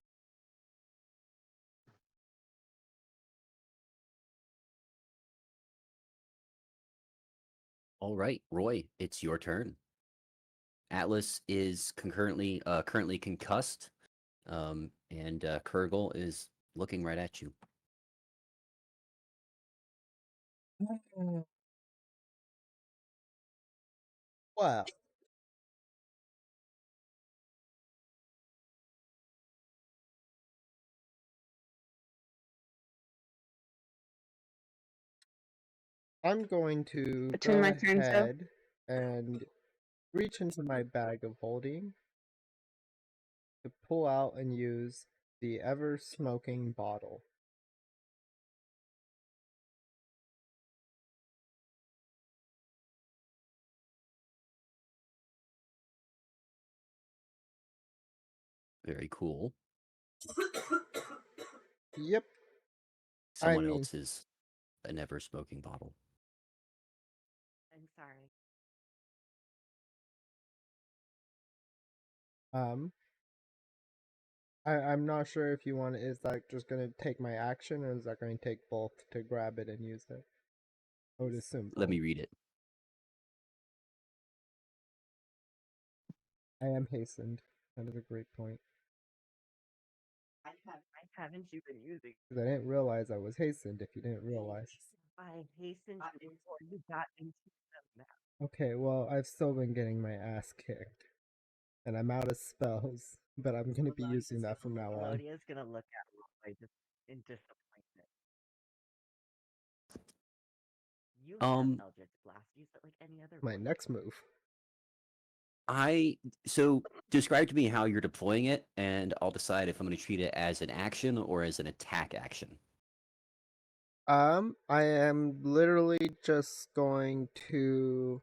All right, Roy, it's your turn. Atlas is currently concussed, and Kurgle is looking right at you. Well, I'm going to Between go my turns, though. ahead and reach into my bag of holding to pull out and use the ever smoking bottle. Very cool. Yep. Someone mean- else is a never smoking bottle. I'm sorry. I'm not sure if you want is that just gonna take my action or is that going to take both to grab it and use it? I would assume. Let me read it. I am hastened. That is a great point. I haven't you been using? Because I didn't realize I was hastened. If you didn't realize. I hastened you before you got into them. Okay, well I've still been getting my ass kicked, and I'm out of spells. But I'm gonna be using that from now on. Melodia's gonna look at Roy just in disappointment. You have Eldritch Blast. Use it like any other. My next move. So describe to me how you're deploying it, and I'll decide if I'm going to treat it as an action or as an attack action. I am literally just going to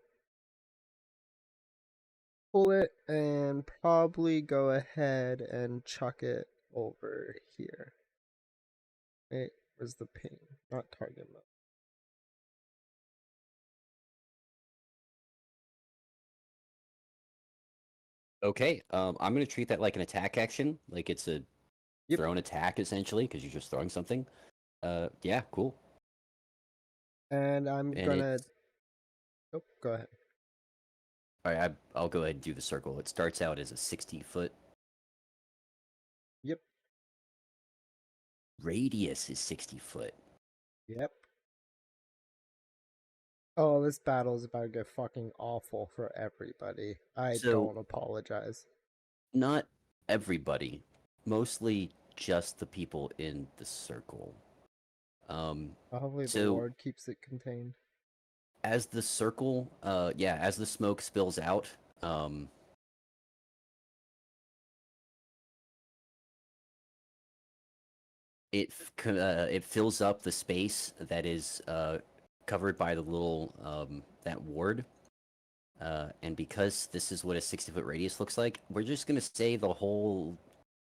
pull it and probably go ahead and chuck it over here. Wait, where's the ping? Not target mode. Okay, I'm going to treat that like an attack action, like it's a thrown attack essentially, because you're just throwing something. Yeah, cool. And I'm gonna. Oh, go ahead. All right, I'll go ahead and do the circle. It starts out as a 60-foot. Yep. Radius is 60 foot. Yep. Oh, this battle is about to get fucking awful for everybody. I don't apologize. Not everybody, mostly just the people in the circle. Hopefully the ward keeps it contained. As the circle, as the smoke spills out, it fills up the space that is covered by the little that ward, And because this is what a 60-foot radius looks like, we're just gonna say the whole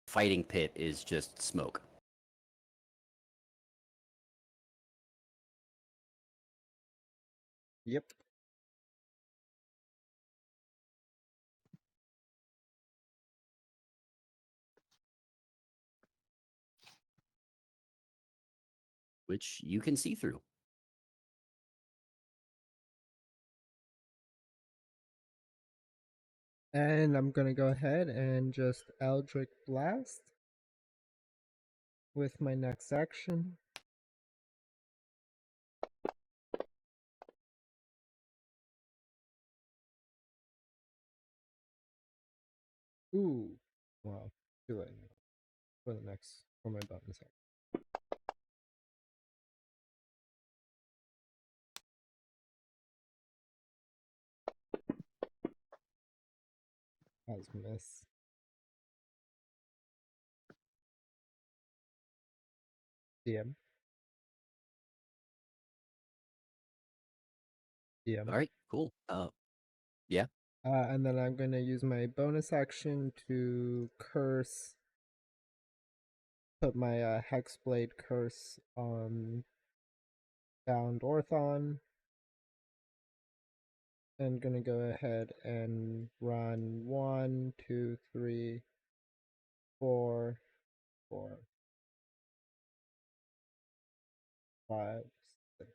fighting pit is just smoke. Yep. Which you can see through. And I'm gonna go ahead and just Eldritch Blast with my next action. Ooh, well, too late for my bonus action. As miss. DM. DM. All right, cool. Yeah. And then I'm gonna use my bonus action to curse. Put my Hexblade curse on downed Orthon. And gonna go ahead and run 1, 2, 3, 4, 4, 5, 6.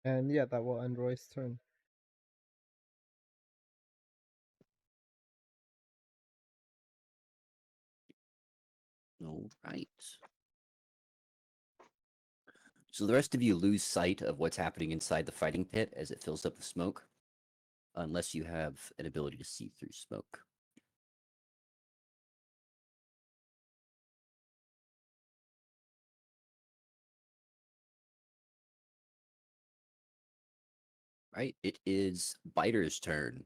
And yeah, that will end Roy's turn. All right. So the rest of you lose sight of what's happening inside the fighting pit as it fills up with smoke, unless you have an ability to see through smoke. Right? It is Biter's turn.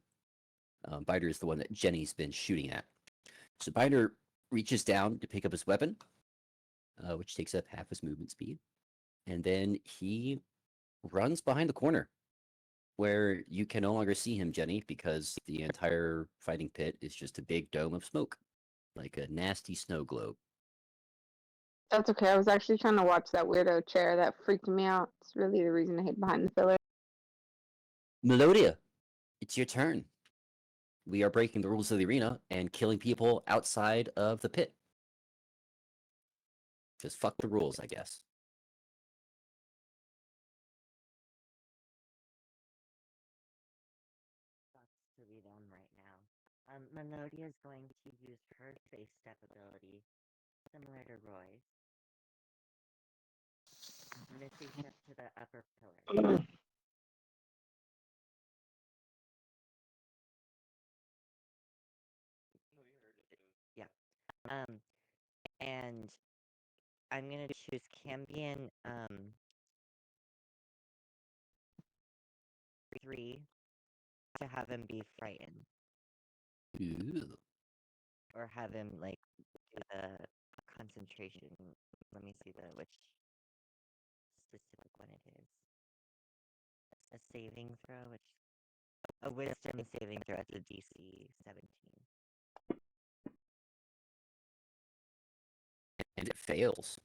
Biter is the one that Jenny's been shooting at. So Biter reaches down to pick up his weapon, which takes up half his movement speed. And then he runs behind the corner where you can no longer see him, Jenny, because the entire fighting pit is just a big dome of smoke, like a nasty snow globe. That's okay. I was actually trying to watch that weirdo chair that freaked me out. It's really the reason I hid behind the pillar. Melodia, it's your turn. We are breaking the rules of the arena and killing people outside of the pit. Just fuck the rules, I guess. Sucks to be them right now. Menodia is going to use her face step ability, similar to Roy's. Misty step to the upper pillar. Yeah. And I'm gonna choose Cambion 3 to have him be frightened. Ooh. Or have him like do the concentration. Let me see which specific one it is. A saving throw, which a wisdom saving throw at the DC 17. And it fails.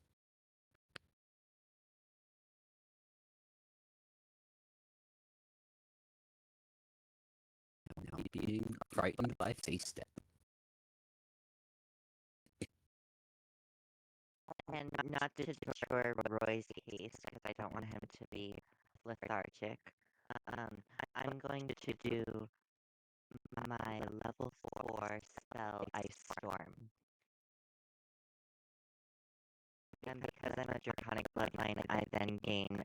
Now being frightened by face step. And not to destroy Roy's case, because I don't want him to be lethargic, I'm going to do my level 4 spell Ice Storm. And because I'm a draconic bloodline, I then gain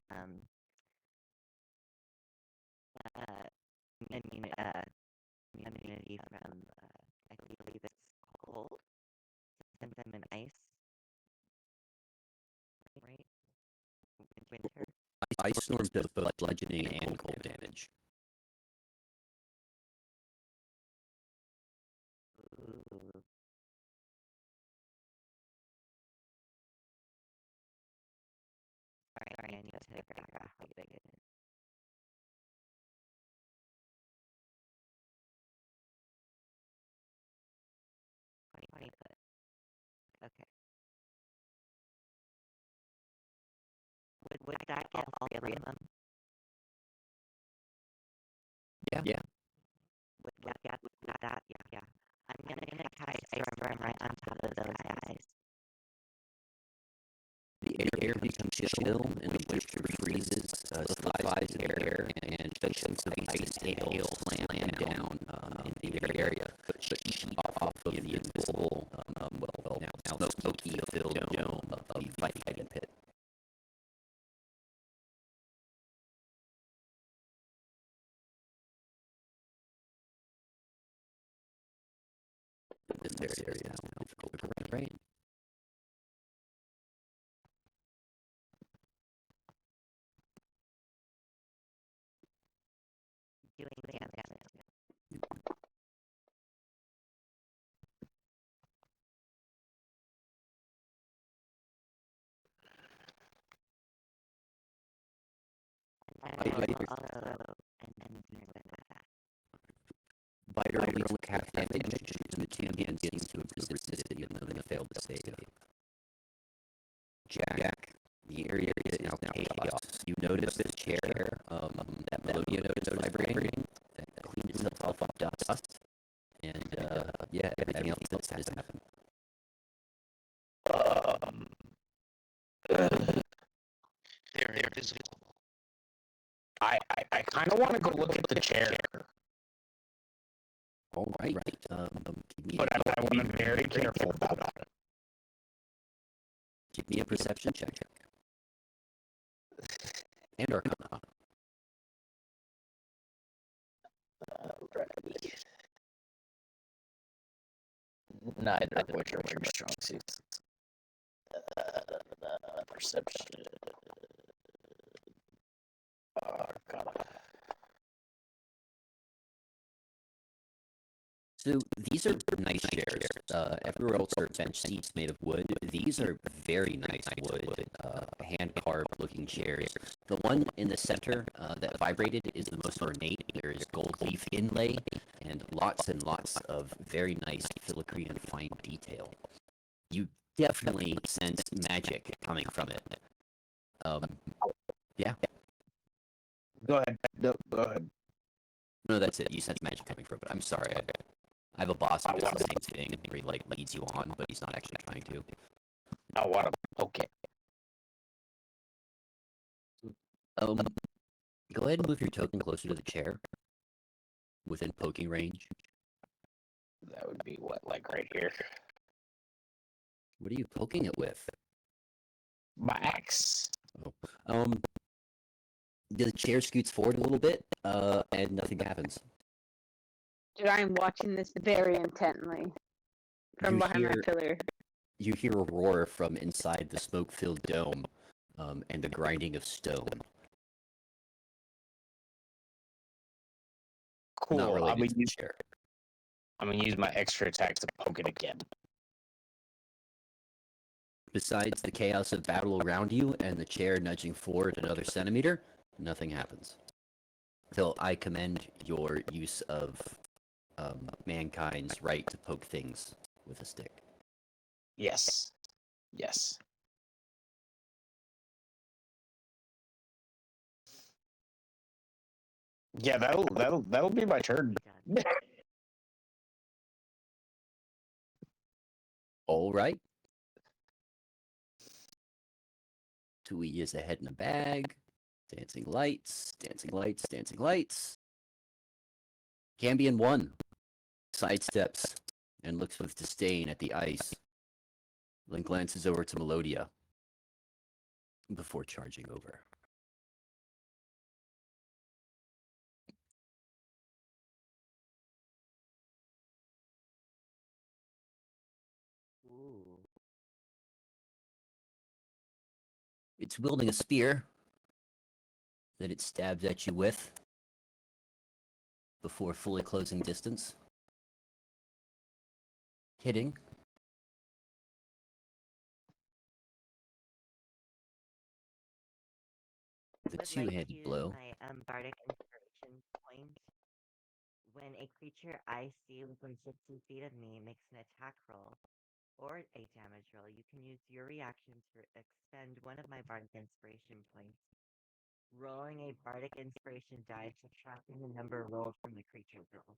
immunity from I believe it's cold since I'm in ice, right? Winter. Ice storm does both bludgeoning and cold damage. Ooh. Sorry, I need to figure out how big it is. 20 foot. Okay. Would that get all three of them? Yeah. Would that get that? Yeah. I'm gonna cast Ice Storm right on top of those guys. The air becomes chill and the moisture freezes, solidifies in the air, and chunks of ice hail slam down in the area, but sheet off of the invisible, now smoky-filled dome of the fighting pit. This area is now difficult to right? Doing damage. And also an with that. Biter only took half damage, and the two again seems to have resisted even though they failed to save. Jack, the area is now chaos. You notice this chair, that Melodia noticed vibrating, that cleaned itself up dust, and everything else that has happened. They're invisible. I kind of want to go look at the chair, All right. but I want to be very careful about it. Give me a perception check. And Arcana. Neither of which are your strong suits. Perception. Arcana. So these are nice chairs. Everywhere else are bench seats made of wood. These are very nice wood, hand-carved looking chairs. The one in the center that vibrated is the most ornate. There is gold leaf inlay and lots of very nice filigree and fine detail. You definitely sense magic coming from it. Yeah. Go ahead. No, go ahead. No, that's it. You sense magic coming from it. I'm sorry. I have a boss who does the same thing, where he leads you on, but he's not actually trying to. I want to. Okay. Go ahead and move your token closer to the chair, within poking range. That would be what, like right here? What are you poking it with? My axe. The chair scoots forward a little bit, and nothing happens. Dude, I'm watching this very intently from behind my pillar. You hear a roar from inside the smoke-filled dome, and the grinding of stone. Cool. Not related to the chair. I'm gonna use my extra attack to poke it again. Besides the chaos of battle around you and the chair nudging forward another centimeter, nothing happens. So I commend your use of mankind's right to poke things with a stick. Yes. Yes. Yeah, that'll be my turn. All right. Tui is ahead in a bag. Dancing lights, dancing lights, dancing lights. Cambion 1 sidesteps and looks with disdain at the ice. Then glances over to Melodia. before charging over. Ooh. It's wielding a spear that it stabs at you with before fully closing distance. Hitting. The Would like to two-handed use blow. my bardic inspiration point. When a creature I see within 60 feet of me makes an attack roll or a damage roll, you can use your reaction to expend one of my bardic inspiration points, rolling a bardic inspiration die, subtracting the number rolled from the creature's roll.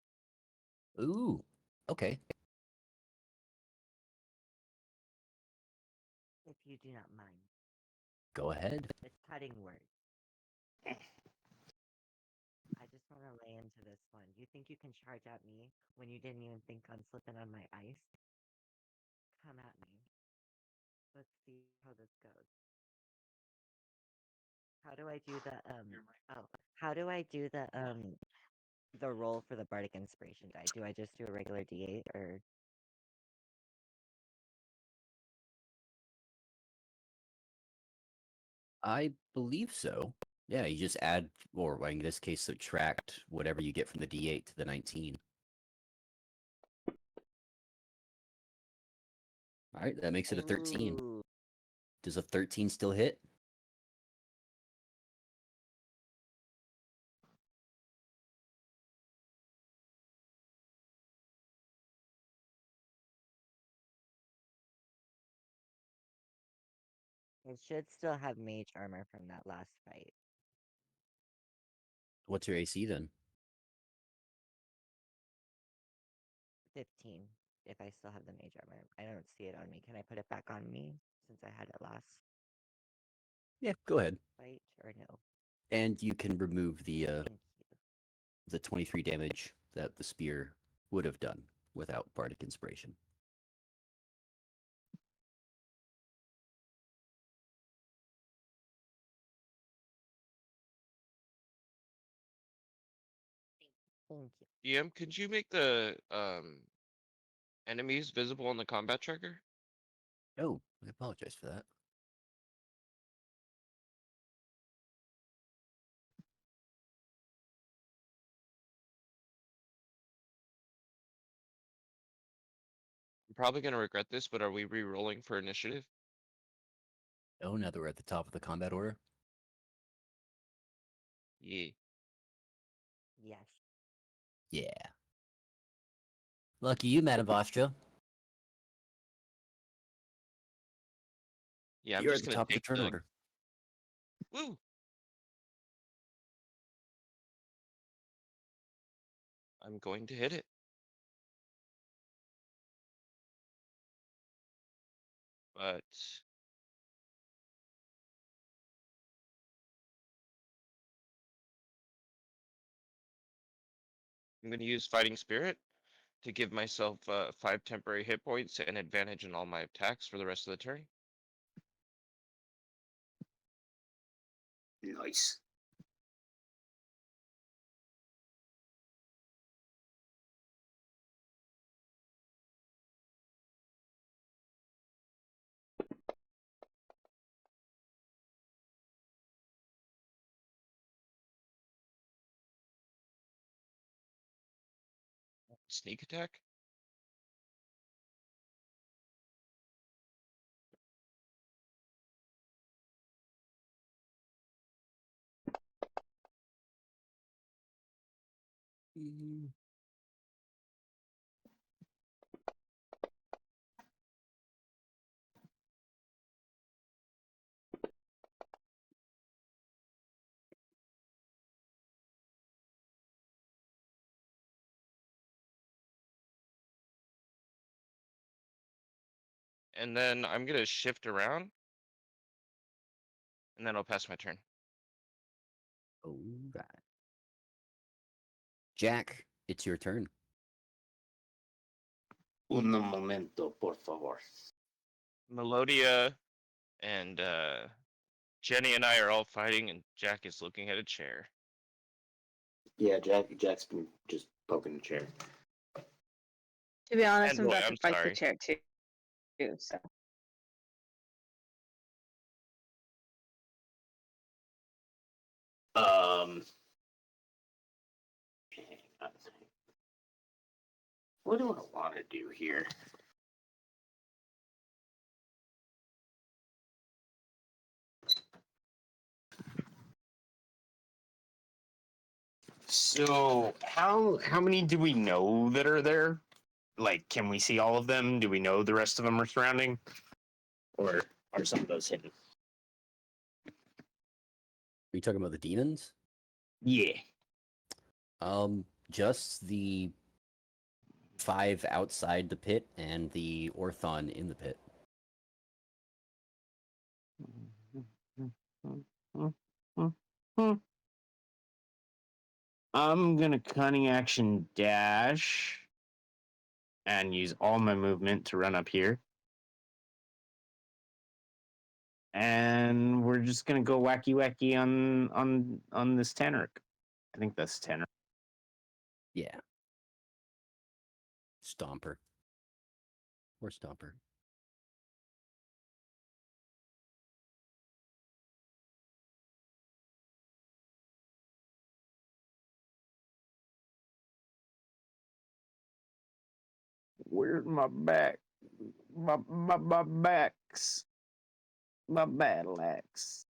Ooh. Okay. If you do not mind. Go ahead. The cutting word. I just want to lay into this one. You think you can charge at me when you didn't even think on slipping on my ice? Come at me. Let's see how this goes. How do I do the how do I do the roll for the bardic inspiration die? Do I just do a regular D8 or I believe so. Yeah, you just add, or in this case, subtract whatever you get from the D8 to the 19. All right, that makes it a 13. Ooh. Does a 13 still hit? It should still have mage armor from that last fight. What's your AC then? 15. If I still have the mage armor. I don't see it on me. Can I put it back on me since I had it last Yeah, go ahead. fight or no? And you can remove the Thank you. the 23 damage that the spear would have done without bardic inspiration. Thank you. DM, could you make the enemies visible on the combat tracker? Oh, I apologize for that. I'm probably gonna regret this, but are we re-rolling for initiative? Oh, now that we're at the top of the combat order. Yeah. Yes. Yeah. Lucky you, Madam Vostra. Yeah, I'm You're at just the gonna top of the take turn the order. woo. I'm going to hit it. But I'm gonna use Fighting Spirit to give myself 5 temporary hit points and advantage in all my attacks for the rest of the turn. Nice. Sneak attack. Mm. And then I'm gonna shift around, and then I'll pass my turn. All right. Jack, it's your turn. Un momento, por favor. Melodia and Jenny and I are all fighting, and Jack is looking at a chair. Yeah, Jack's been just poking the chair. To be honest, And I'm boy, about to I'm fight the sorry. chair too. So Um, what do I want to do here? So how many do we know that are there? Like, can we see all of them? Do we know the rest of them are surrounding, or are some of those hidden? Are you talking about the demons? Yeah. Just the 5 outside the pit and the Orthon in the pit. I'm gonna cunning action dash and use all my movement to run up here. And we're just gonna go wacky wacky on this Tanner. I think that's Tanner. Yeah. Stomper. Or Stomper. Where's my back? My backs. My battle axe.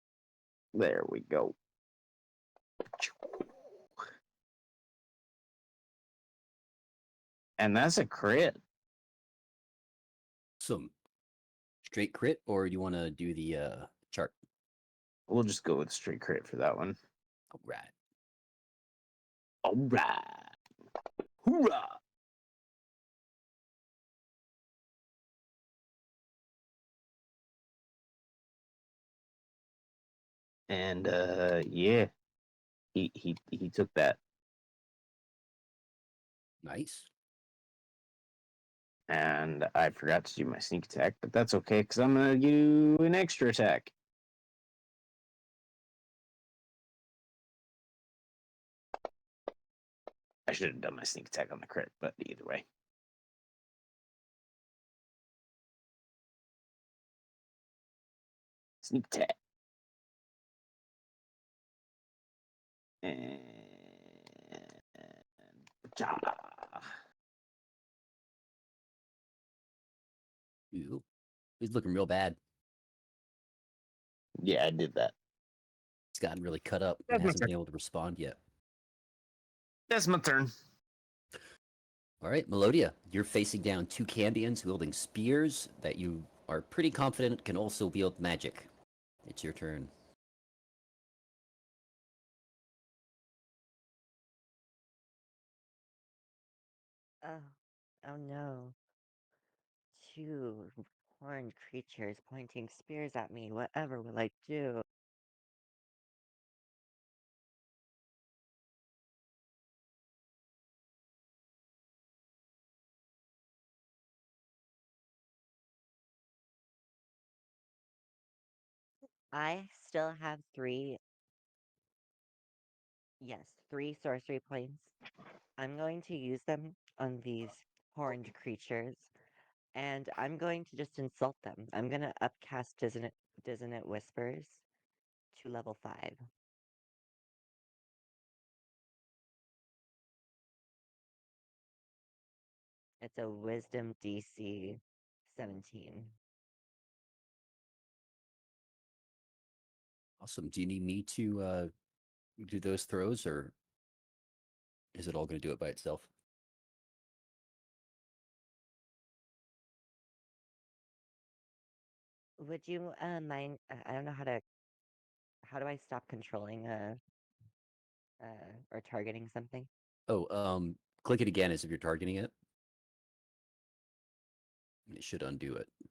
There we go. And that's a crit. Some straight crit, or you want to do the chart? We'll just go with straight crit for that one. All right. All right. Hoorah! And yeah, he took that. Nice. And I forgot to do my sneak attack, but that's okay because I'm gonna do an extra attack. I should have done my sneak attack on the crit, but either way. Sneak attack. And ja. Ooh. He's looking real bad. Yeah, I did that. He's gotten really cut up and That's my hasn't turn. been able to respond yet. That's my turn. All right, Melodia, you're facing down 2 Candians wielding spears that you are pretty confident can also wield magic. It's your turn. Oh, oh no. 2 horned creatures pointing spears at me. Whatever will I do? I still have 3, yes, 3 sorcery points. I'm going to use them on these horned creatures, and I'm going to just insult them. I'm going to upcast Dissonant Whispers to level 5. It's a Wisdom DC 17. Awesome. Do you need me to do those throws, or is it all going to do it by itself? Would you mind? I don't know how to. How do I stop controlling or targeting something? Oh, click it again as if you're targeting it. And it should undo it. I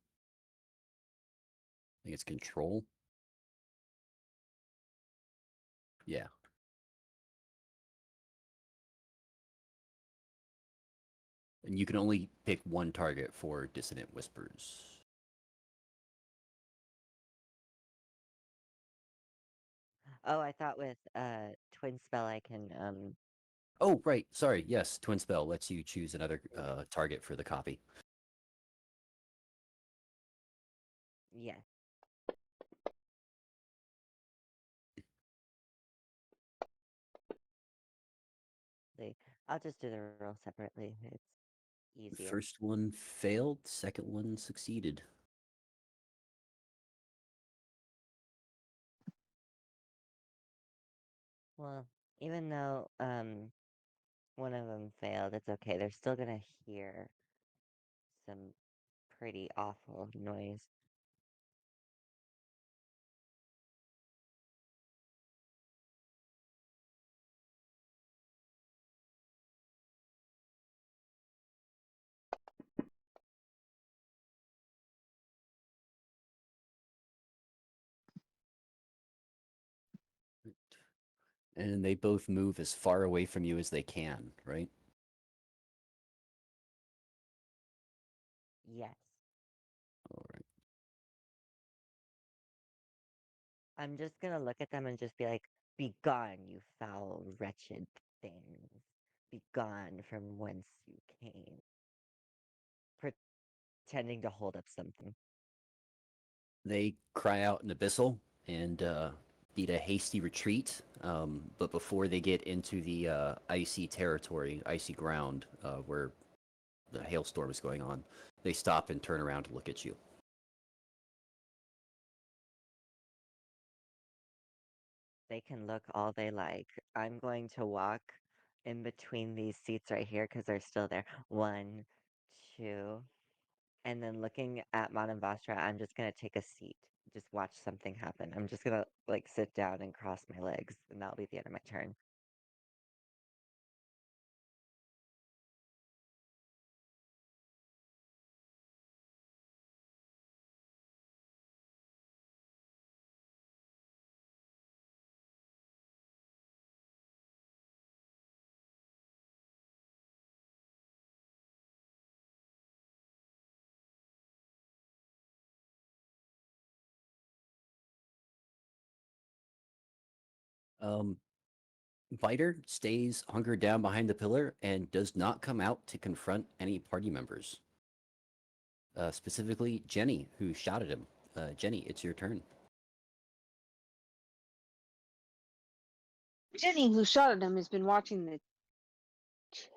think it's control. Yeah. And you can only pick one target for Dissonant Whispers. Oh, I thought with twin spell I can Oh, right. Sorry. Yes, Twin Spell lets you choose another target for the copy. yes. I'll just do the roll separately. It's easier. First one failed. Second one succeeded. Well, even though one of them failed, it's okay. They're still gonna hear some pretty awful noise. And they both move as far away from you as they can, right? Yes. All right. I'm just gonna look at them and just be like, "Be gone, you foul, wretched things. Be gone from whence you came." Pretending to hold up something. They cry out an abyssal and beat a hasty retreat. But before they get into the icy territory, icy ground where the hailstorm is going on, they stop and turn around to look at you. They can look all they like. I'm going to walk in between these seats right here because they're still there. One, two, and then looking at Madame Vastra, I'm just gonna take a seat. Just watch something happen. I'm just gonna like sit down and cross my legs, and that'll be the end of my turn. Viter stays hunkered down behind the pillar and does not come out to confront any party members. Specifically, Jenny, who shot at him. Jenny, it's your turn. Jenny, who shot at him, has been watching the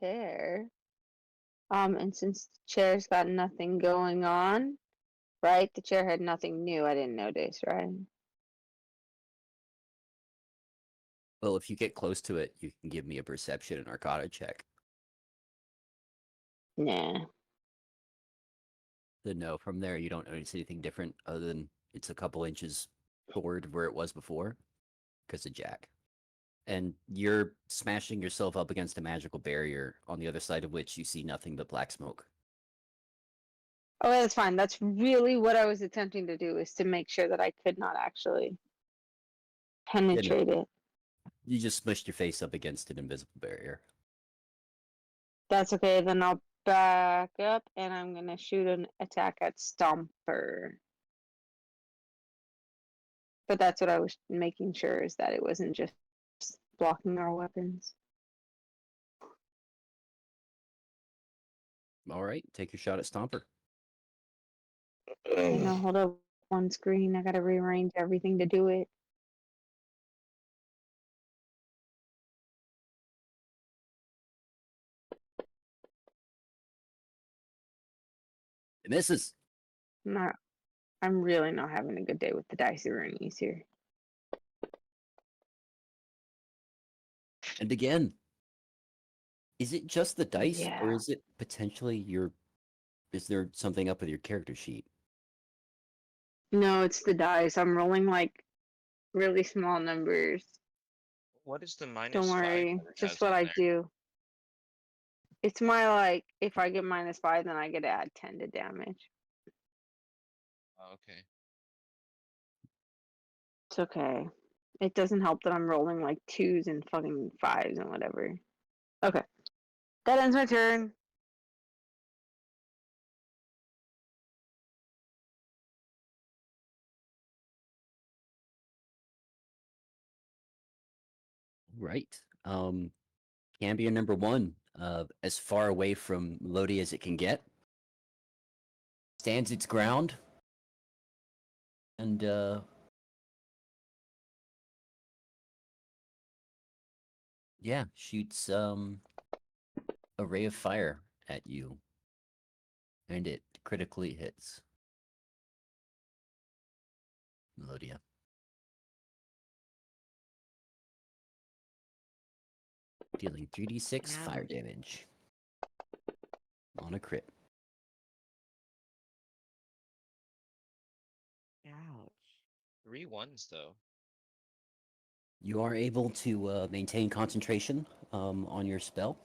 chair. And since the chair's got nothing going on, right? The chair had nothing new. I didn't notice, right? Well, if you get close to it, you can give me a perception and arcana check. Nah. Then no, from there you don't notice anything different other than it's a couple inches forward where it was before because of Jack. And you're smashing yourself up against a magical barrier on the other side of which you see nothing but black smoke. Oh, that's fine. That's really what I was attempting to do, is to make sure that I could not actually Yeah, no, penetrate it. you just smushed your face up against an invisible barrier. That's okay. Then I'll back up and I'm gonna shoot an attack at Stomper. But that's what I was making sure, is that it wasn't just blocking our weapons. All right, take your shot at Stomper. Hang on, hold up one screen. I gotta rearrange everything to do it. It misses. Not, I'm really not having a good day with the dicey roonies here. And again, is it just the dice or Yeah. is it potentially your is there something up with your character sheet? No, it's the dice. I'm rolling like really small numbers. What is the Don't -5 worry. that it Just has what on I there? do. It's my, like, if I get -5, then I get to add 10 to damage. Oh, okay. It's okay. It doesn't help that I'm rolling like 2s and fucking 5s and whatever. Okay. That ends my turn. Right. Cambia number one, as far away from Lodi as it can get, stands its ground, and yeah, shoots a ray of fire at you, and it critically hits Melodia. Dealing 3d6 fire Ouch. damage on a crit. Ouch. 3 ones though. You are able to maintain concentration on your spell.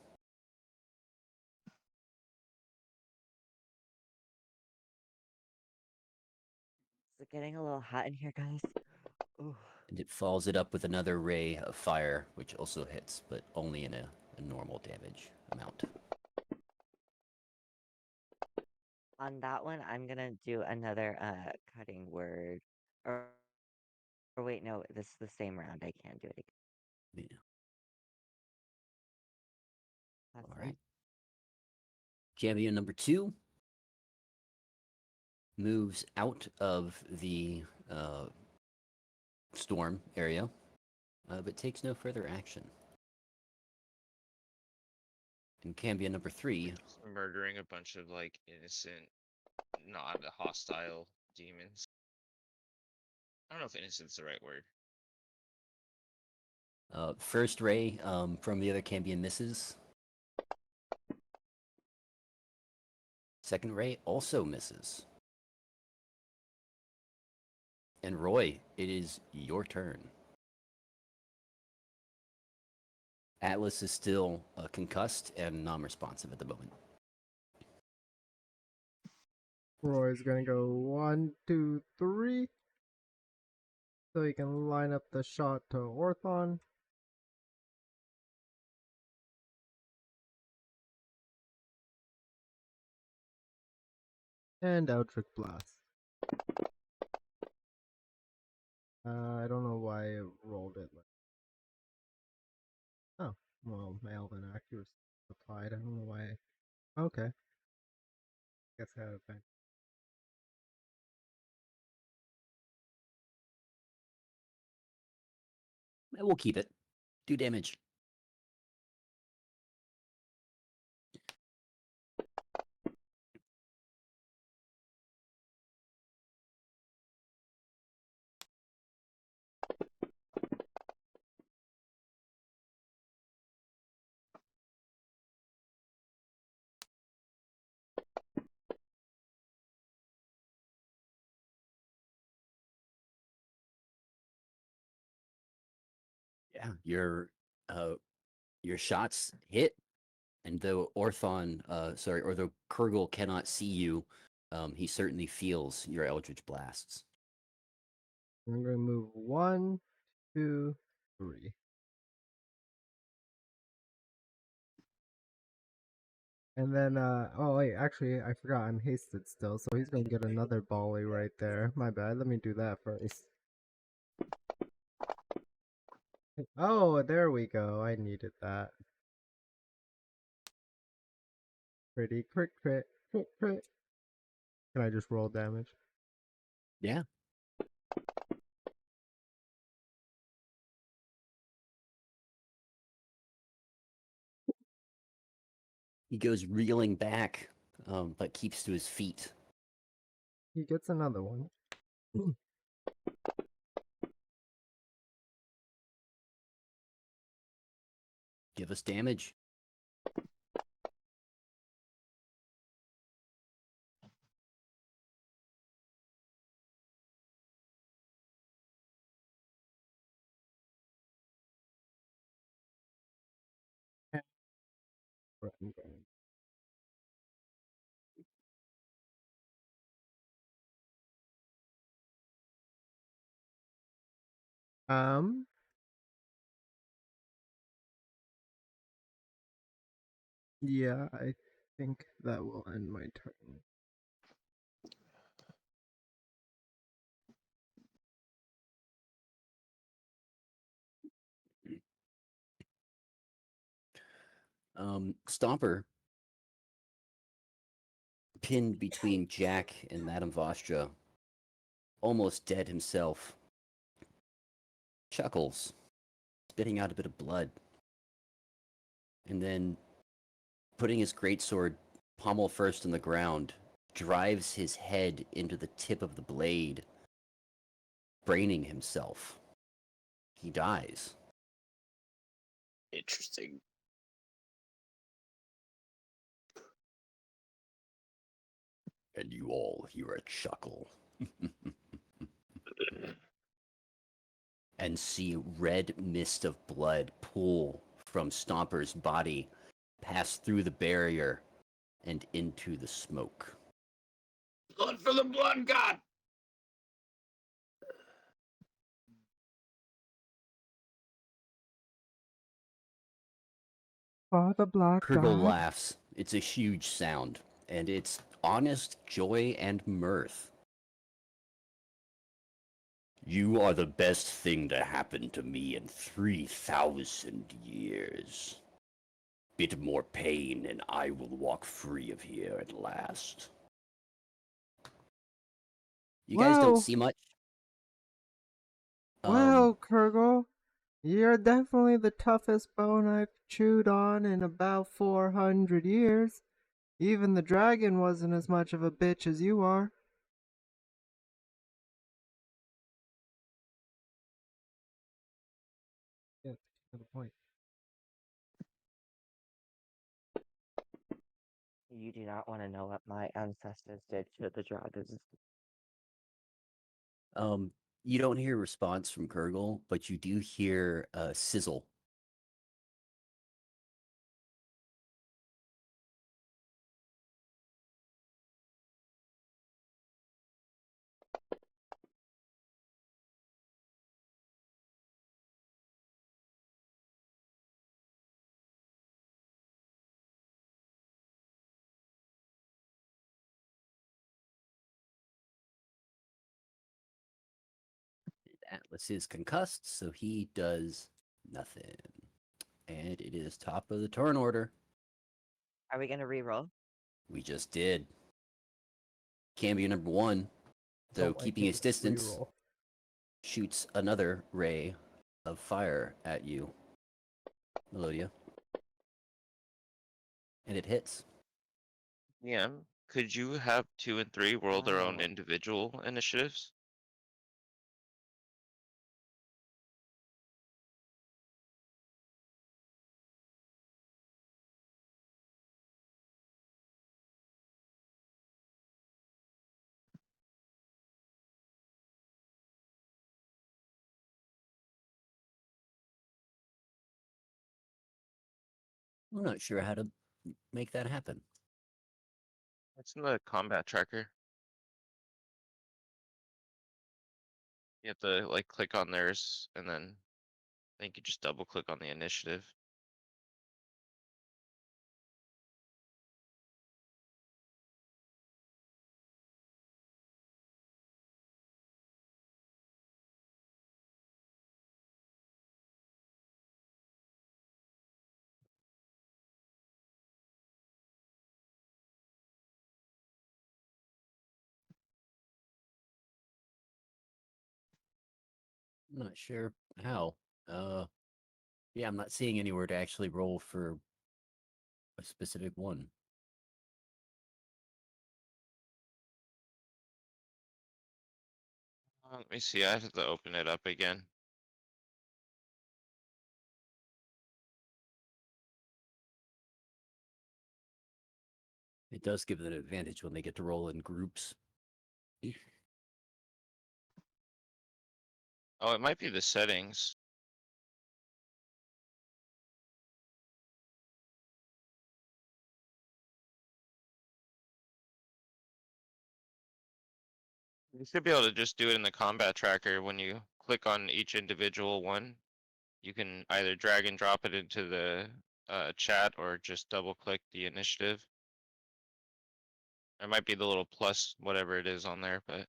It's getting a little hot in here, guys. Ooh. And it follows it up with another ray of fire, which also hits, but only in a normal damage amount. On that one, I'm gonna do another cutting word. Or wait, no, this is the same round. I can't do it again. Yeah. That's All it. right. Champion number 2 moves out of the storm area, but takes no further action. And Cambia number 3, Just murdering a bunch of like innocent, not hostile demons. I don't know if innocent's the right word. first ray from the other Cambion misses. Second ray also misses. And Roy, it is your turn. Atlas is still concussed and non-responsive at the moment. Roy's gonna go 1, 2, 3. So he can line up the shot to Orthon. And Eldritch Blast. I don't know why it rolled it like. Oh, well, my Elven accuracy applied. I don't know why. Okay. Guess I have advantage. We'll keep it. Do damage. Yeah, your shots hit, and though though Kurgle cannot see you, he certainly feels your Eldritch blasts. I'm gonna move 1, 2, 3. And then, oh wait, actually, I forgot I'm hasted still, so he's gonna get another volley right there. My bad, let me do that first. Oh, there we go, I needed that. Pretty crit, crit, crit, crit. Can I just roll damage? Yeah. He goes reeling back, but keeps to his feet. He gets another one. Give us damage. Um, yeah, I think that will end my turn. Stomper, pinned between Jack and Madame Vostra, almost dead himself, chuckles, spitting out a bit of blood, and then putting his greatsword pommel first on the ground, drives his head into the tip of the blade, braining himself. He dies. Interesting. And you all hear a chuckle. And see red mist of blood pool from Stomper's body, pass through the barrier, and into the smoke. Blood for the blood god! For the blood Kurgle god. laughs. It's a huge sound, and it's honest joy and mirth. You are the best thing to happen to me in 3,000 years. Bit more pain, and I will walk free of here at last. You guys don't Whoa, see much. whoa, Kurgle. You're definitely the toughest bone I've chewed on in about 400 years. Even the dragon wasn't as much of a bitch as you are. Yeah, to the point. You do not want to know what my ancestors did to the dragons. You don't hear a response from Kurgle, but you do hear a sizzle. Atlas is concussed, so he does nothing. And it is top of the turn order. Are we gonna re-roll? We just did. Cambio number 1, though Don't like keeping it. his distance, Reroll. shoots another ray of fire at you, Melodia. And it hits. Yeah. Could you have 2 and 3 roll their own Oh. individual initiatives? I'm not sure how to make that happen. It's in the combat tracker. You have to like click on theirs and then I think you just double click on the initiative. I'm not sure how. Yeah, I'm not seeing anywhere to actually roll for a specific one. Let me see, I have to open it up again. It does give them an advantage when they get to roll in groups. Oh, it might be the settings. You should be able to just do it in the combat tracker when you click on each individual one. You can either drag and drop it into the chat or just double click the initiative. There might be the little plus whatever it is on there, but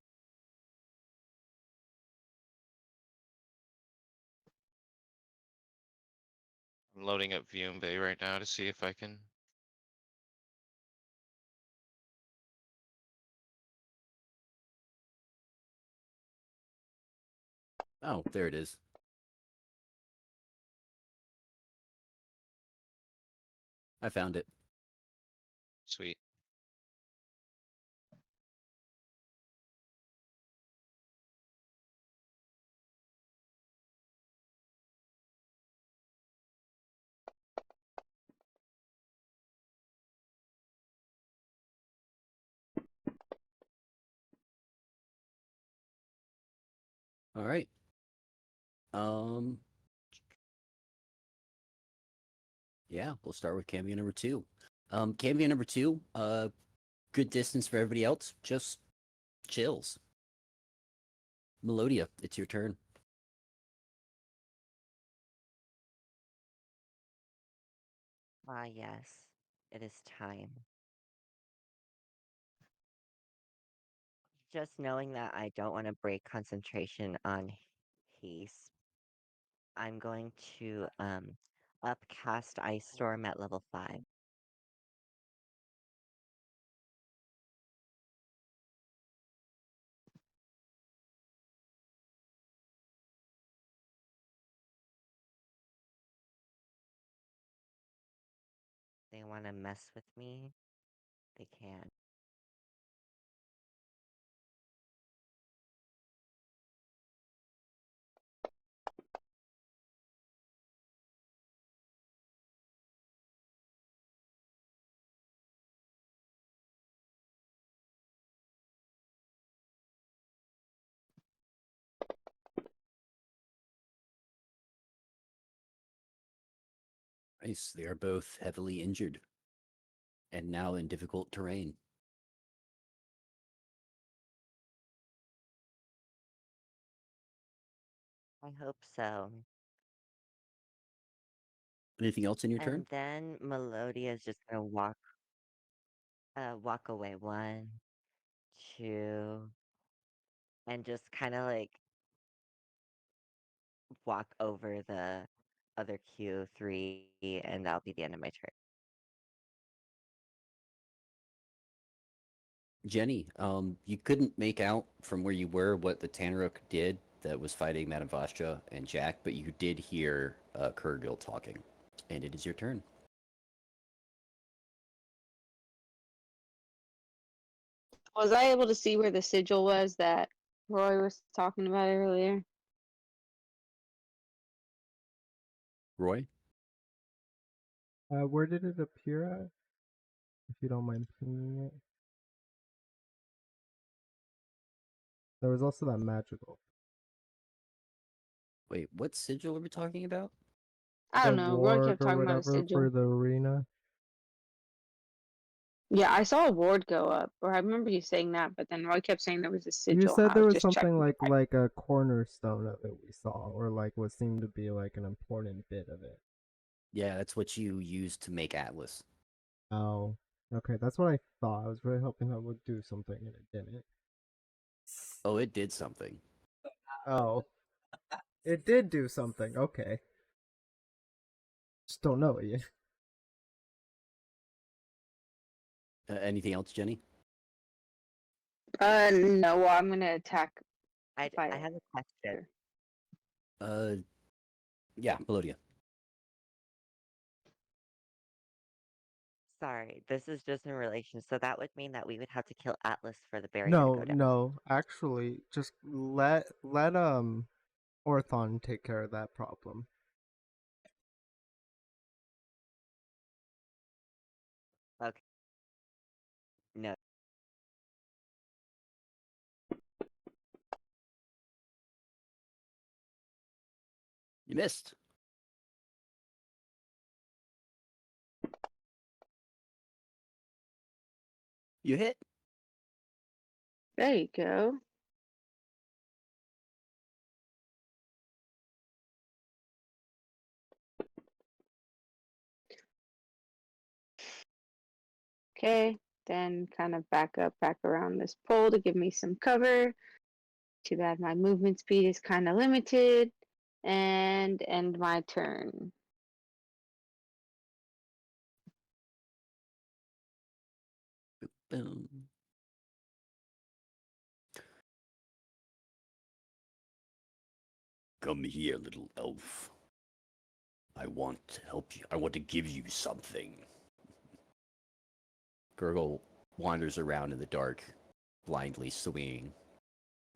I'm loading up Bay right now to see if I can. Oh, there it is. I found it. Sweet. All right. Um. Yeah, we'll start with cameo number 2. Cameo number 2. Good distance for everybody else. Just chills. Melodia, it's your turn. Ah, yes. It is time. Just knowing that I don't want to break concentration on haste, I'm going to upcast Ice Storm at level 5. They want to mess with me, they can. Nice. They are both heavily injured and now in difficult terrain. I hope so. Anything else in your turn? And then Melodia is just gonna walk away 1, 2, and just kind of like walk over the other queue 3, and that'll be the end of my turn. Jenny, you couldn't make out from where you were what the Tanaruk did that was fighting Madame Vastra and Jack, but you did hear Kurgil talking, and it is your turn. Was I able to see where the sigil was that Roy was talking about earlier? Roy? Where did it appear at? If you don't mind pinging it. There was also that magical. Wait, what sigil are we talking about? I The don't know. Roy ward kept or talking about a whatever sigil. for the arena. Yeah, I saw a ward go up, or I remember you saying that, but then Roy kept saying there was a sigil. You said I there was was just something checking. like a cornerstone of it we saw, or like what seemed to be like an important bit of it. Yeah, that's what you used to make Atlas. Oh, okay, that's what I thought. I was really hoping that would do something, and it didn't. Oh, it did something. Oh, it did do something. Okay, just don't know it yet. Anything else, Jenny? No, well, I'm gonna attack I fire. have a question. Yeah, Melodia. Sorry, this is just in relation. So that would mean that we would have to kill Atlas for the barrier to go down. No. Actually, just let Orthon take care of that problem. Okay. No. You missed. You hit. There you go. Okay, then kind of back around this pole to give me some cover. Too bad my movement speed is kind of limited. And end my turn. Boom. Come here, little elf. I want to help you. I want to give you something. Gurgle wanders around in the dark, blindly swinging,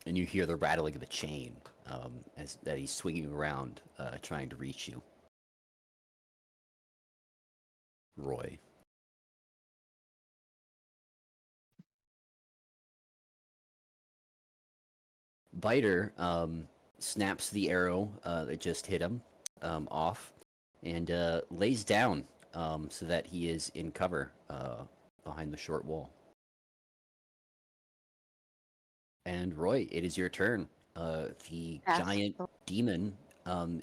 and you hear the rattling of the chain as that he's swinging around, trying to reach you. Roy. Biter snaps the arrow that just hit him off and lays down so that he is in cover behind the short wall. And Roy, it is your turn. The giant demon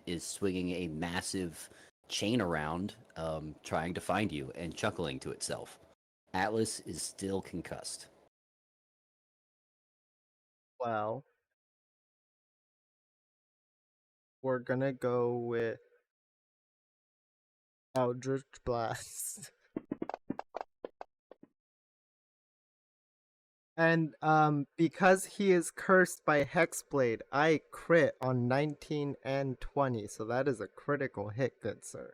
is swinging a massive chain around, trying to find you and chuckling to itself. Atlas is still concussed. Well, we're gonna go with Eldritch Blast. And because he is cursed by Hexblade, I crit on 19 and 20, so that is a critical hit, good sir.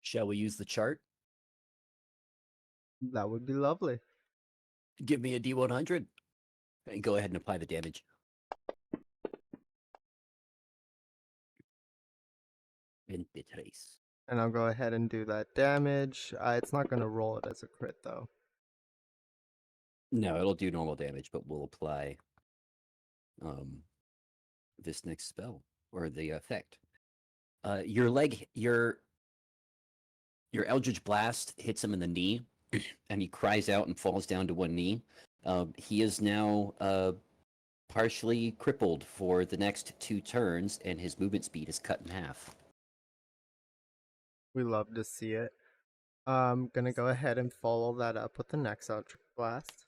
Shall we use the chart? That would be lovely. Give me a D100 and go ahead and apply the damage. Trace. And I'll go ahead and do that damage. It's not going to roll it as a crit, though. No, it'll do normal damage, but we'll apply this next spell or the effect. Your Eldritch Blast hits him in the knee, and he cries out and falls down to one knee. He is now partially crippled for the next 2 turns, and his movement speed is cut in half. We love to see it. I'm going to go ahead and follow that up with the next Eldritch Blast.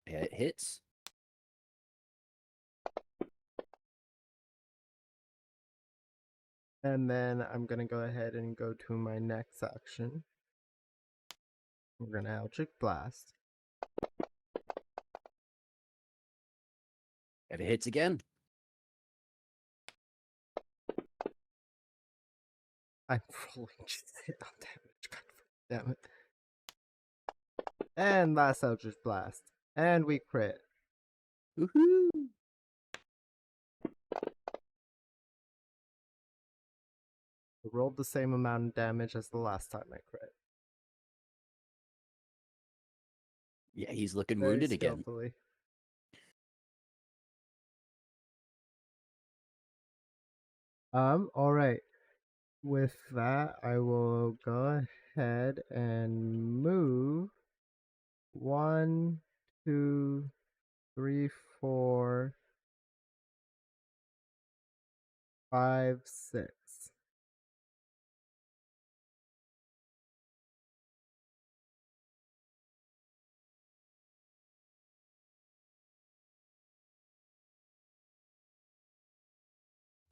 Yeah, it hits. And then I'm going to go ahead and go to my next action. We're going to Eldritch Blast. And it hits again. I'm rolling just hit on damage. God damn it. And last Eldritch Blast. And we crit. Woohoo! I rolled the same amount of damage as the last time I crit. Yeah, he's looking Very wounded again. skillfully. Alright. With that, I will go ahead and move 1, 2, 3, 4, 5, 6.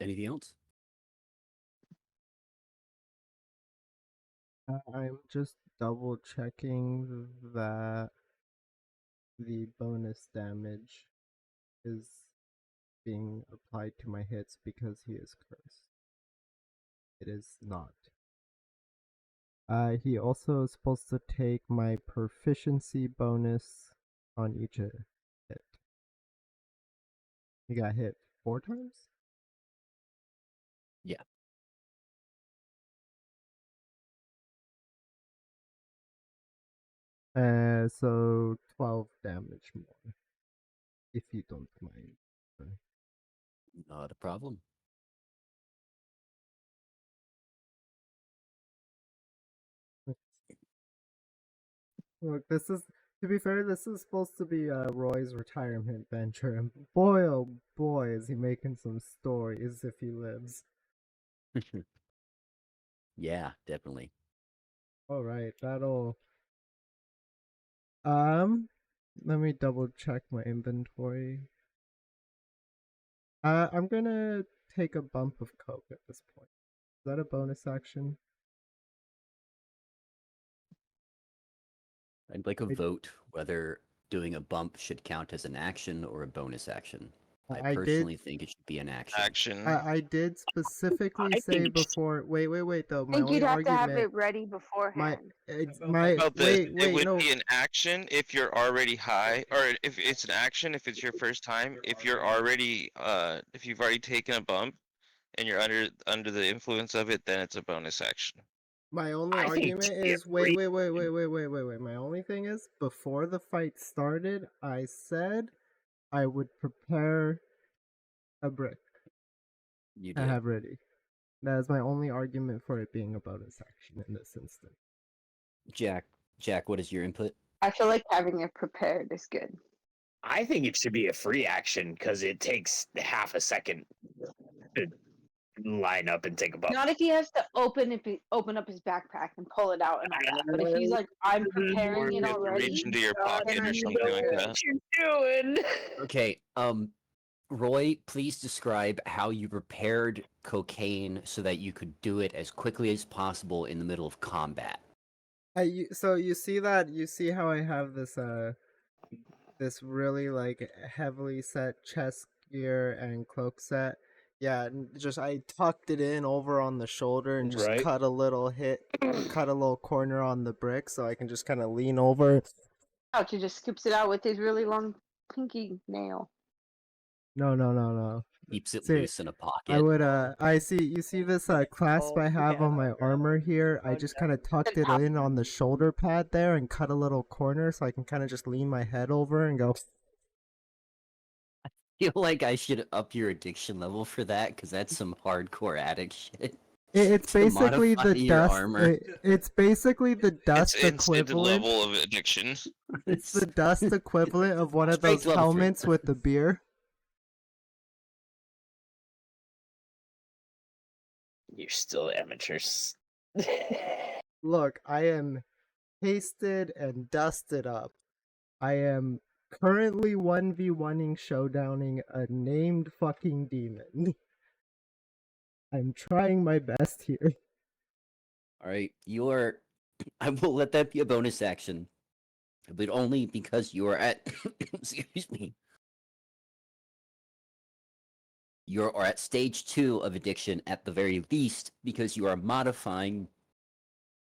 Anything else? I'm just double checking that the bonus damage is being applied to my hits because he is cursed. It is not. He also is supposed to take my proficiency bonus on each hit. He got hit 4 times? Yeah. So 12 damage more, if you don't mind. Not a problem. Look, this is, to be fair, this is supposed to be Roy's retirement venture, and boy oh boy is he making some stories if he lives. Yeah, definitely. Alright, that'll... let me double check my inventory. I'm gonna take a bump of coke at this point. Is that a bonus action? I'd like a It- vote whether doing a bump should count as an action or a bonus action. I I did. personally think it should be an action. Action. I did specifically I say think before. Wait. Though I my think only you'd have to have argument. it ready My beforehand. my About this, it wait. would No. be an action if you're already high, or if it's an action if it's your first time. If you're already, if you've already taken a bump and you're under the influence of it, then it's a bonus action. My only I think argument it should be a is wait. free. My only thing is before the fight started, I said I would prepare a brick. You I did. have ready. That is my only argument for it being a bonus action in this instance. Jack, what is your input? I feel like having it prepared is good. I think it should be a free action because it takes half a second to line up and take a bump. Not if he has to open up his backpack and pull it out and all that. But if he's like, I'm Or preparing if it you have to reach already, into your pocket then I or think something it's like good. that. What you're doing? Okay, Roy, please describe how you prepared cocaine so that you could do it as quickly as possible in the middle of combat. So you see how I have this really like heavily set chest gear and cloak set. Yeah, just I tucked it in over on the shoulder and just Right. cut a little corner on the brick so I can just kind of lean over. Ouch, he just scoops it out with his really long pinky nail. No. Keeps it See, loose in a pocket. I would you see this clasp I have on my armor here? I just kind of tucked it in on the shoulder pad there and cut a little corner so I can kind of just lean my head over and go. Feel like I should up your addiction level for that because that's some hardcore addict shit. It's To basically modify the your dust. armor. It's basically the dust It's the equivalent. level of addiction. It's the dust equivalent of one of Strength those level 3. helmets with the beer. You're still amateurs. Look, I am pasted and dusted up. I am currently 1v1ing showdowning a named fucking demon. I'm trying my best here. All right, you are. I will let that be a bonus action, but only because you are at. Excuse me. You are at stage 2 of addiction at the very least because you are modifying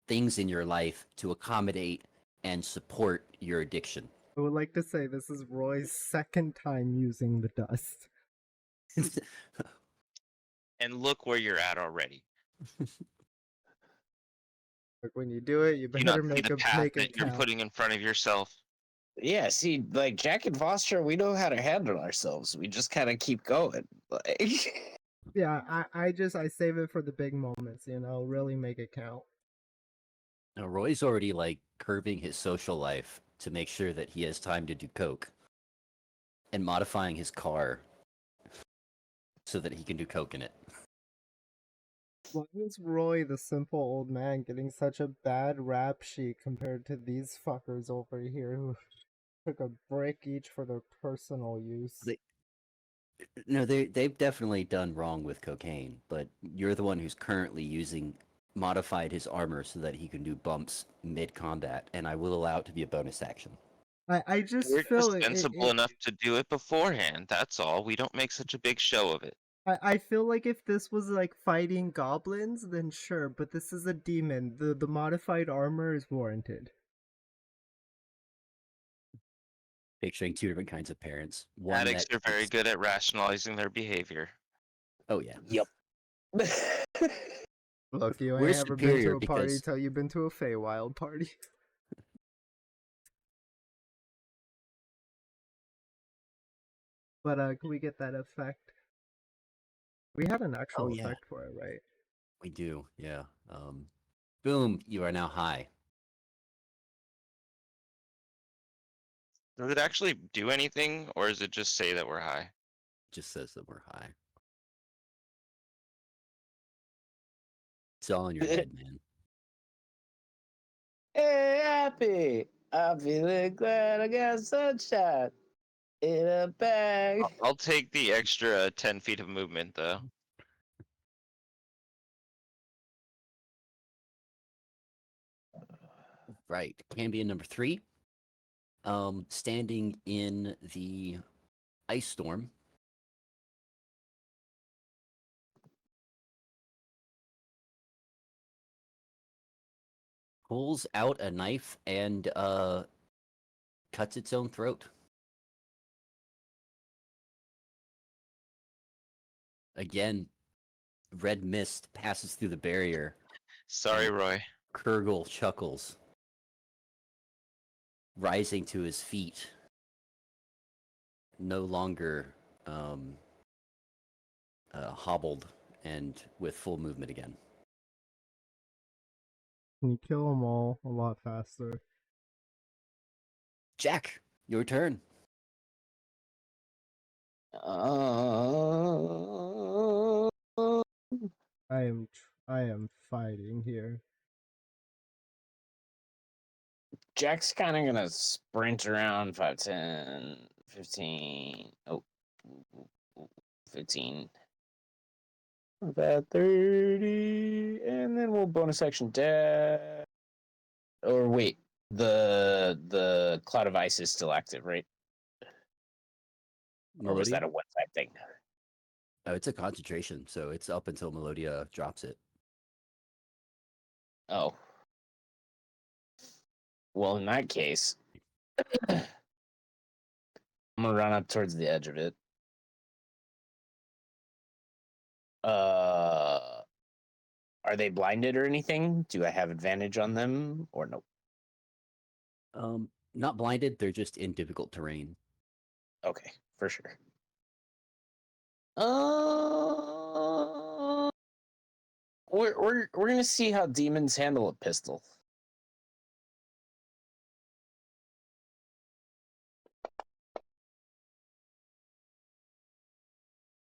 things in your life to accommodate and support your addiction. I would like to say this is Roy's second time using the dust. And look where you're at already. Like when you do it, you Do you not better see make the path it that you're count. putting in front of yourself? Yeah, see, like Jack and Foster, we know how to handle ourselves. We just kind of keep going. Like, Yeah, I save it for the big moments, really make it count. Now, Roy's already like curbing his social life to make sure that he has time to do coke, and modifying his car so that he can do coke in it. Why is Roy, the simple old man, getting such a bad rap sheet compared to these fuckers over here who took a brick each for their personal use? No, they've definitely done wrong with cocaine, but you're the one who's currently modified his armor so that he can do bumps mid combat, and I will allow it to be a bonus action. I just We're feel just sensible enough to do it beforehand. That's all. We don't make such a big show of it. I feel like if this was like fighting goblins, then sure, but this is a demon. The modified armor is warranted. Picturing 2 different kinds of parents. One Addicts that are very is- good at rationalizing their behavior. Oh yeah. yep. Look, you We're ain't ever been to superior a party because- till you've been to a Feywild party. But can we get that effect? We had an actual Oh, yeah. effect for it, right? We do, yeah. Boom, you are now high. Does it actually do anything, or does it just say that we're high? Just says that we're high. It's all in your head, man. Hey, happy. I'm feeling glad I got sunshine. in a bag. I'll take the extra 10 feet of movement, though. Right. Cambion number 3. Standing in the ice storm. Pulls out a knife and cuts its own throat. Again, red mist passes through the barrier. Sorry, And- Roy. Kurgle chuckles, rising to his feet, no longer hobbled and with full movement again. Can you kill them all a lot faster? Jack, your turn. I am fighting here. Jack's kind of gonna sprint around 5, 10, 15. Oh, 15. About 30. And then we'll bonus action dash. Or wait, the cloud of ice is still active, right? Or was that Melodia? a one-time thing? Oh, it's a concentration, so it's up until Melodia drops it. Oh. Well, in that case, I'm gonna run up towards the edge of it. Are they blinded or anything? Do I have advantage on them or no? Not blinded, they're just in difficult terrain. Okay, for sure. Uh, we're gonna see how demons handle a pistol.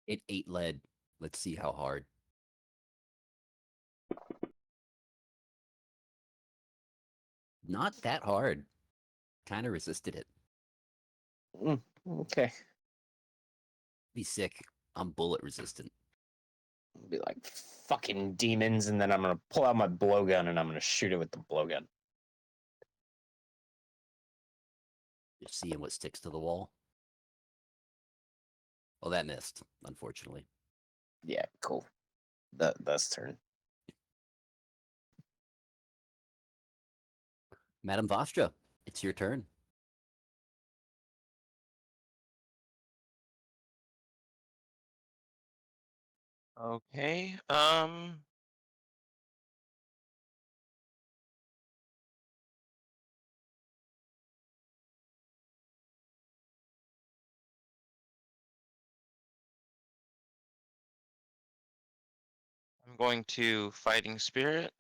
It 8 lead. Let's see how hard. Not that hard. Kind of resisted it. Okay. Be sick. I'm bullet resistant. Be like fucking demons, and then I'm gonna pull out my blowgun and I'm gonna shoot it with the blowgun. Just seeing what sticks to the wall. Well, that missed, unfortunately. Yeah, cool. That's turn. Madame Vostra, it's your turn. Okay. I'm going to Fighting Spirit.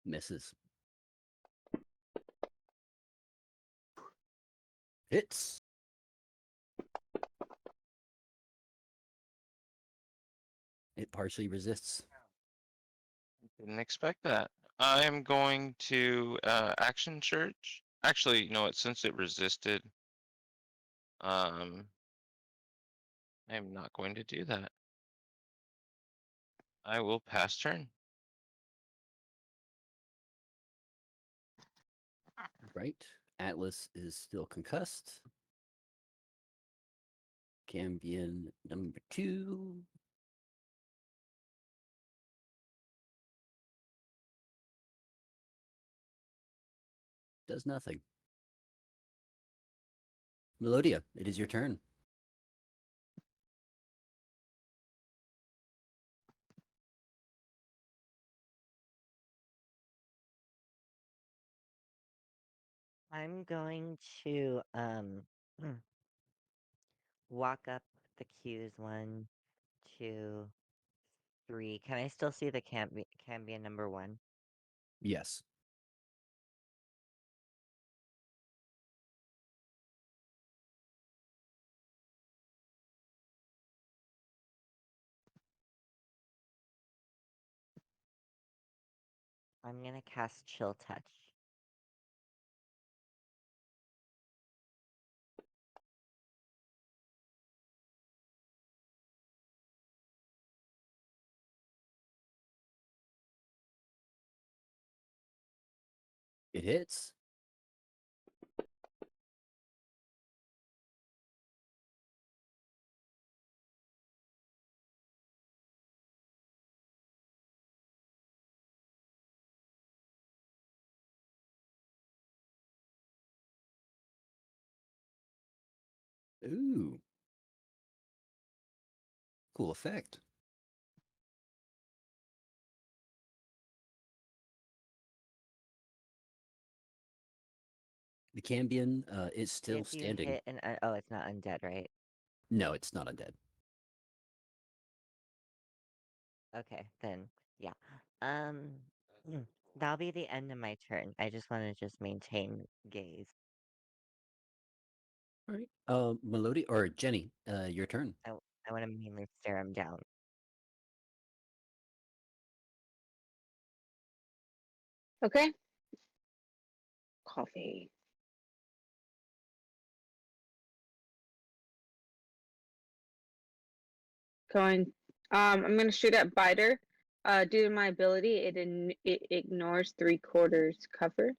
Misses. Hits. It partially resists. Didn't expect that. I'm going to Action Church. Actually, you know what? Since it resisted, I'm not going to do that. I will pass turn. Right. Atlas is still concussed. Cambion number 2. Does nothing. Melodia, it is your turn. I'm going to walk up the cues 1, 2, 3. Can I still see the Cambion number 1? Yes. I'm gonna cast Chill Touch. It hits. Ooh. Cool effect. The Cambion is still If you standing. hit an oh, it's not undead, right? No, it's not undead. Okay, then yeah. Um, that'll be the end of my turn. I just want to just maintain gaze. All right. Melody or Jenny, your turn. I want to mainly stare him down. Okay. Coffee. Going. I'm gonna shoot at Biter. Due to my ability, it ignores 3/4 cover.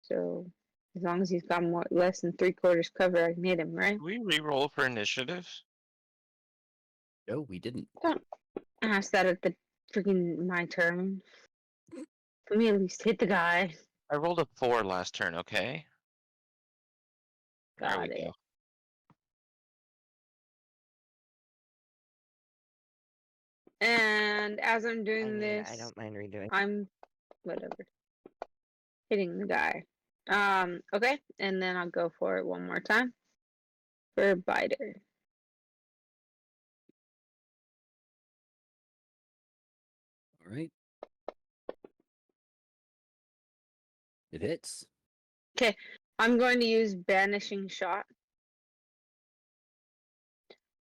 So as long as he's got less than 3/4 cover, I can hit him, right? Can we re-roll for initiative? No, we didn't. Don't ask that at the freaking my turn. Let me at least hit the guy. I rolled a 4 last turn, okay? There we Got it. go. And as I'm I doing mean, this, I don't mind redoing. I'm whatever hitting the guy. Okay, and then I'll go for it one more time for Biter. All right. It hits. Okay, I'm going to use Banishing Shot.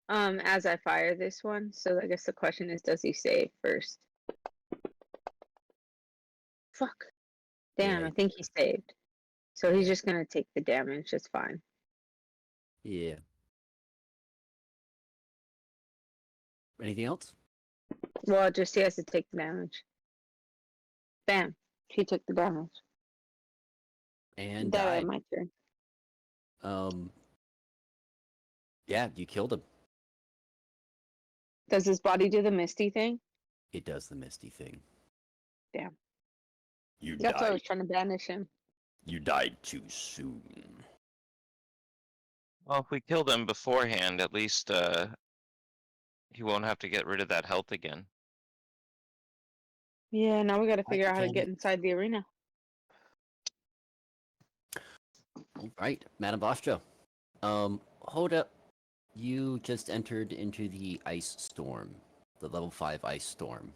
As I fire this one, so I guess the question is, does he save first? Fuck. Damn, Yeah. I think he saved. So he's Yeah. just gonna take the damage. It's fine. Yeah. Anything else? Well, just he has to take the damage. Bam. He took the damage. And That died. my turn. Yeah, you killed him. Does his body do the misty thing? It does the misty thing. Damn. You That's why I died. was trying to banish him. You died too soon. Well, if we killed him beforehand, at least he won't have to get rid of that health again. Yeah, now we gotta I figure out how to told get it. inside the arena. All right, Madam Vostra. Hold up. You just entered into the ice storm, the level 5 ice storm.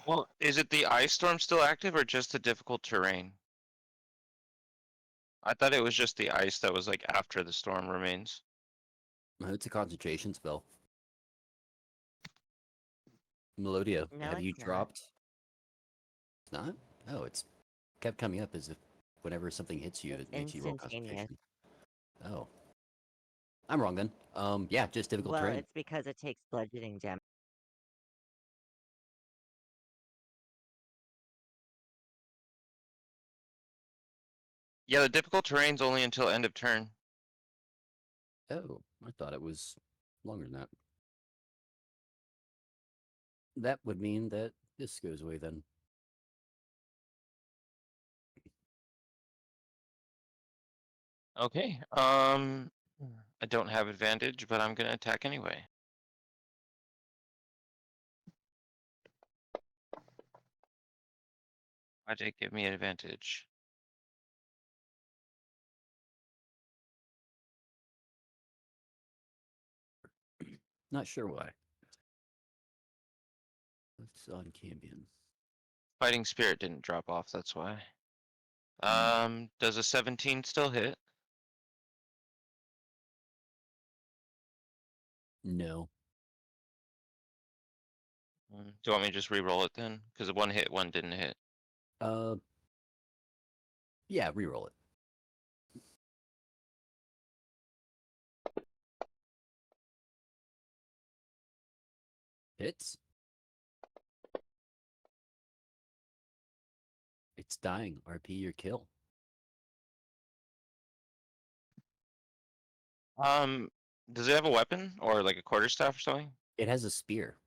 Well, is it the ice storm still active or just the difficult terrain? I thought it was just the ice that was like after the storm remains. It's a concentration spell. Melodia, No, have you it's not. dropped? It's not? Oh, it's kept coming up as if whenever something hits you, It's it makes you roll instantaneous. concentration. Oh. I'm wrong then. Yeah, just difficult Well, terrain. it's because it takes bludgeoning damage. Yeah, the difficult terrain's only until end of turn. Oh, I thought it was longer than that. That would mean that this goes away then. Okay. I don't have advantage, but I'm gonna attack anyway. Why'd it give me advantage? Not sure why. It's on Cambion. Fighting Spirit didn't drop off, that's why. Does a 17 still hit? No. Do you want me to just re-roll it then? Because one hit, one didn't hit. Yeah, reroll it. Hits. It's dying. RP your kill. Does it have a weapon or like a quarterstaff or something? It has a spear.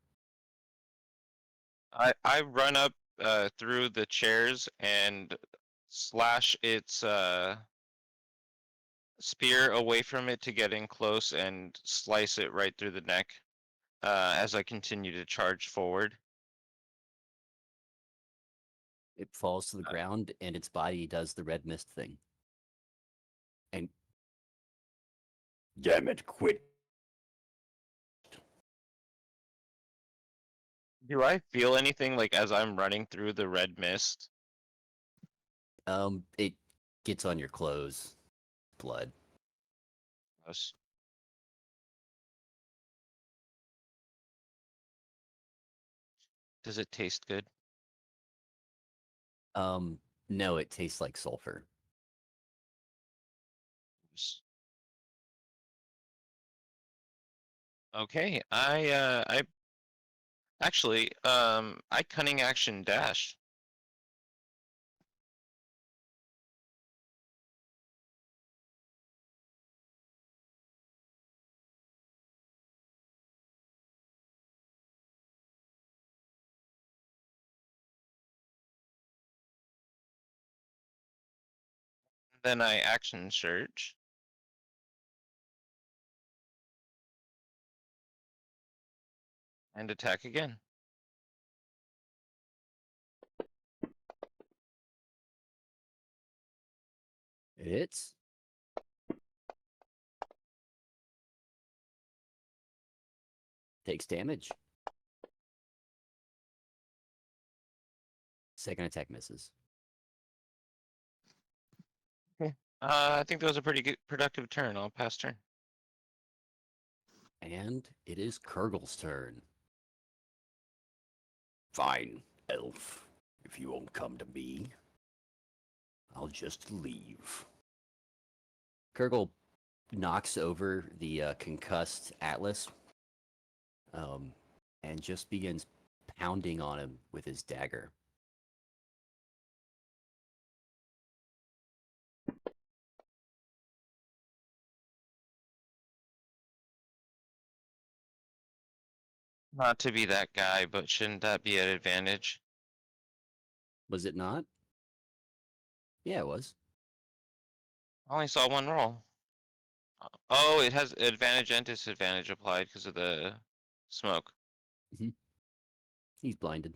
I run up through the chairs and slash its spear away from it to get in close and slice it right through the neck as I continue to charge forward. It falls to the ground and its body does the red mist thing. And damn it, quit. Do I feel anything like as I'm running through the red mist? It gets on your clothes. Blood. Yes. Does it taste good? No, it tastes like sulfur. Yes. Okay, I actually I cunning action dash. Then I action surge. And attack again. It hits. Takes damage. Second attack misses. Okay. I think that was a pretty good productive turn. I'll pass turn. And it is Kurgel's turn. Fine, elf. If you won't come to me, I'll just leave. Kurgel knocks over the concussed Atlas and just begins pounding on him with his dagger. Not to be that guy, but shouldn't that be an advantage? Was it not? Yeah, it was. I only saw one roll. Oh, it has advantage and disadvantage applied because of the smoke. He's blinded.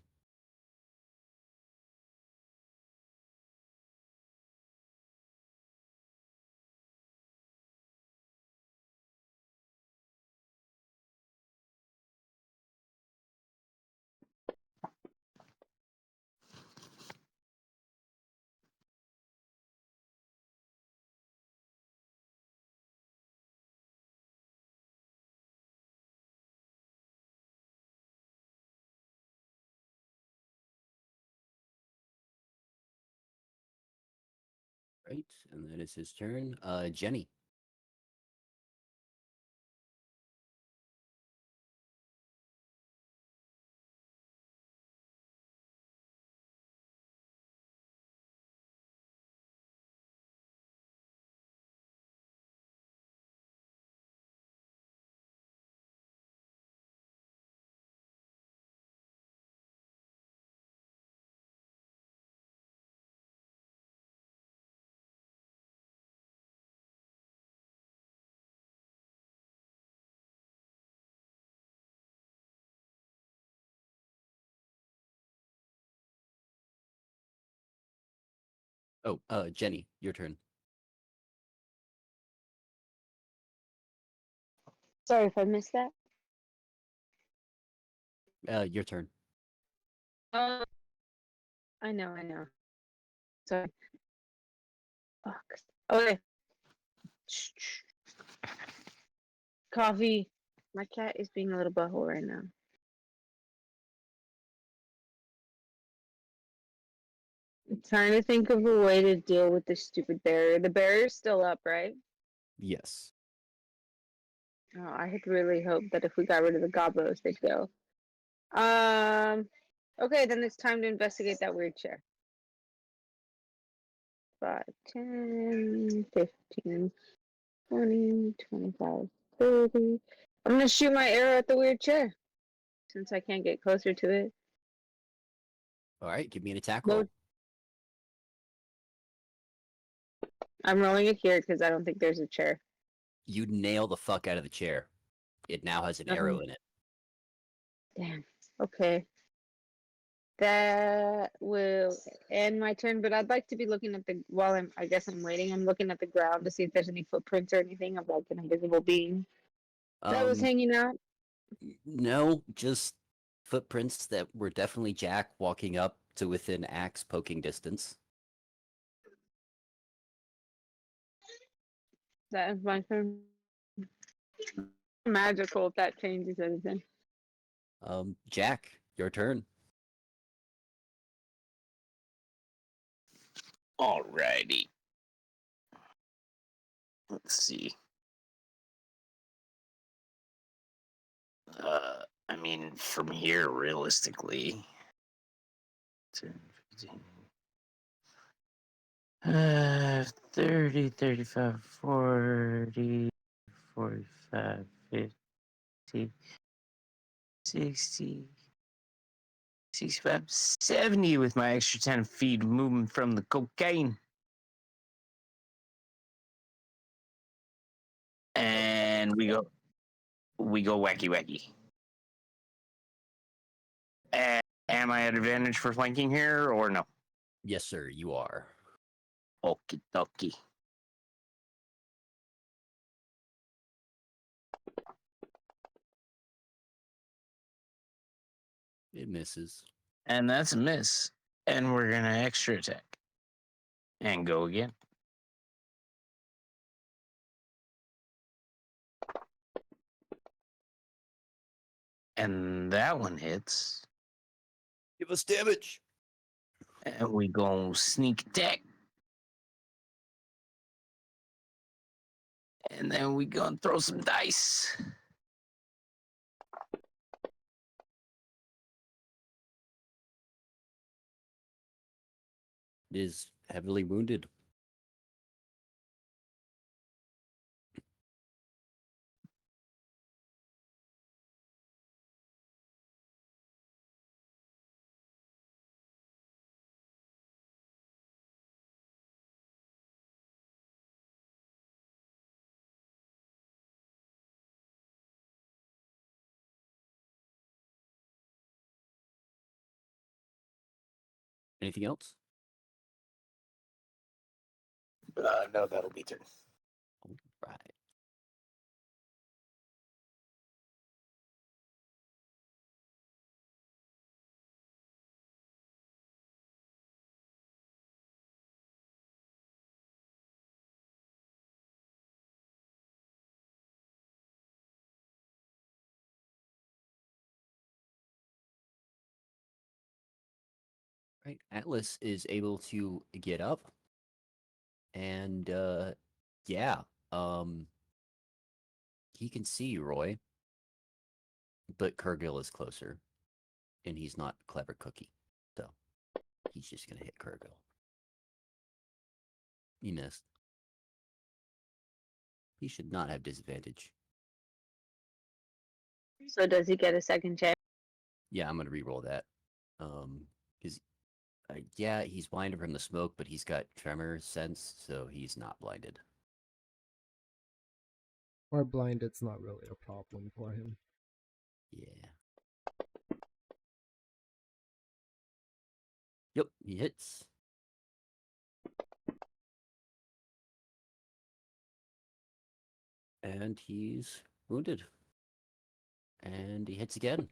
Right, and that is his turn. Jenny. Oh, Jenny, your turn. Sorry if I missed that. Your turn. I know. Sorry. Fuck. Okay. Coffee. My cat is being a little butthole right now. I'm trying to think of a way to deal with this stupid barrier. The barrier's still up, right? Yes. Oh, I had really hoped that if we got rid of the gobos, they'd go. Okay, then it's time to investigate that weird chair. 5, 10, 15, 20, 25, 30. I'm gonna shoot my arrow at the weird chair since I can't get closer to it. All right, give me an attack Well, roll. I'm rolling it here because I don't think there's a chair. You nail the fuck out of the chair. It now has an arrow Okay. in it. Damn. Okay. That will end my turn, but I'd like to be looking at the while I guess I'm waiting. I'm looking at the ground to see if there's any footprints or anything of like an invisible being that was Um, hanging out. no, just footprints that were definitely Jack walking up to within axe poking distance. That is my turn. Magical if that changes anything. Jack, your turn. Alrighty. Let's see. I mean, from here, realistically, 10, 15, 30, 35, 40, 45, 50, 60, 65, 70 with my extra 10 feet movement from the cocaine. And we go wacky wacky. Am I at advantage for flanking here or no? Yes, sir, you are. Okie dokie. It misses. And that's a miss. And we're gonna extra attack. And go again. And that one hits. Give us damage. And we go sneak attack. And then we gonna throw some dice. It is heavily wounded. Anything else? No, that'll be turn. All right. Right. Atlas is able to get up and yeah. Um he can see you, Roy, but Kurgil is closer and he's not clever cookie. So he's just gonna hit Kurgil. He missed. He should not have disadvantage. So does he get a second chance? Yeah, I'm gonna re-roll that. Because yeah, he's blinded from the smoke, but he's got tremor sense, so he's not blinded. Or blind, it's not really a problem for him. Yeah. Yep, he hits. And he's wounded. And he hits again.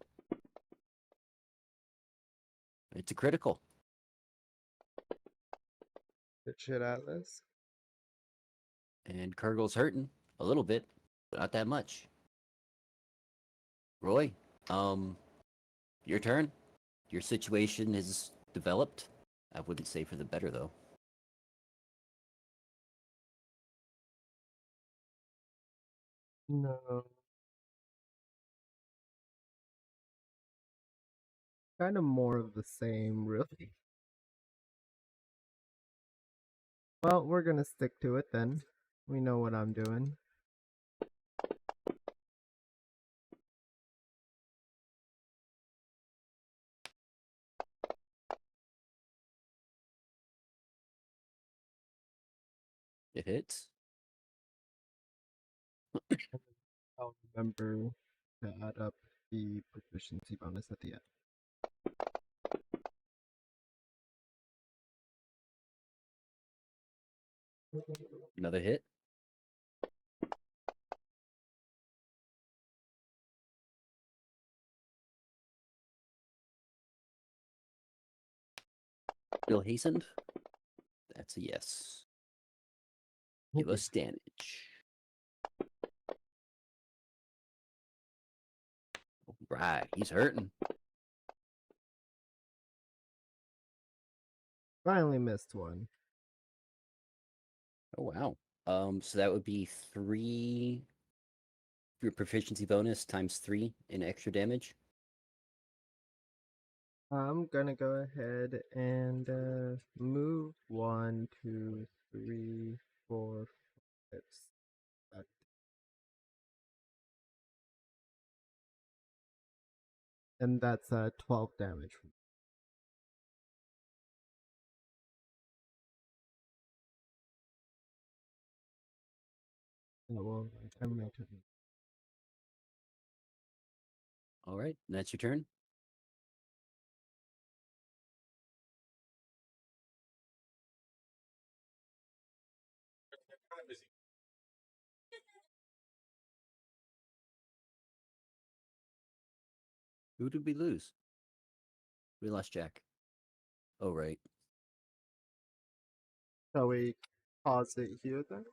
It's a critical. Good shit, Atlas. And Kurgel's hurting a little bit, but not that much. Roy, your turn. Your situation is developed. I wouldn't say for the better, though. No. Kind of more of the same, really. Well, we're gonna stick to it then. We know what I'm doing. It hits. I'll remember to add up the proficiency bonus at the end. Another hit. Still hastened. That's a yes. Give us damage. Right, he's hurting. Finally missed one. Oh wow. So that would be 3 your proficiency bonus times 3 in extra damage. I'm gonna go ahead and move 1, 2, 3, 4, 5, 6. And that's 12 damage. Well, I'm my turn. All right, that's your turn. Who did we lose? We lost Jack. Oh right. Shall we pause it here then?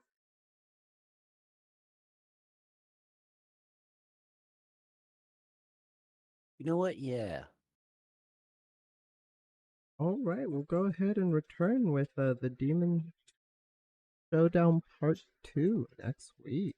You know what? Yeah. All right, we'll go ahead and return with the Demon Showdown Part 2 next week.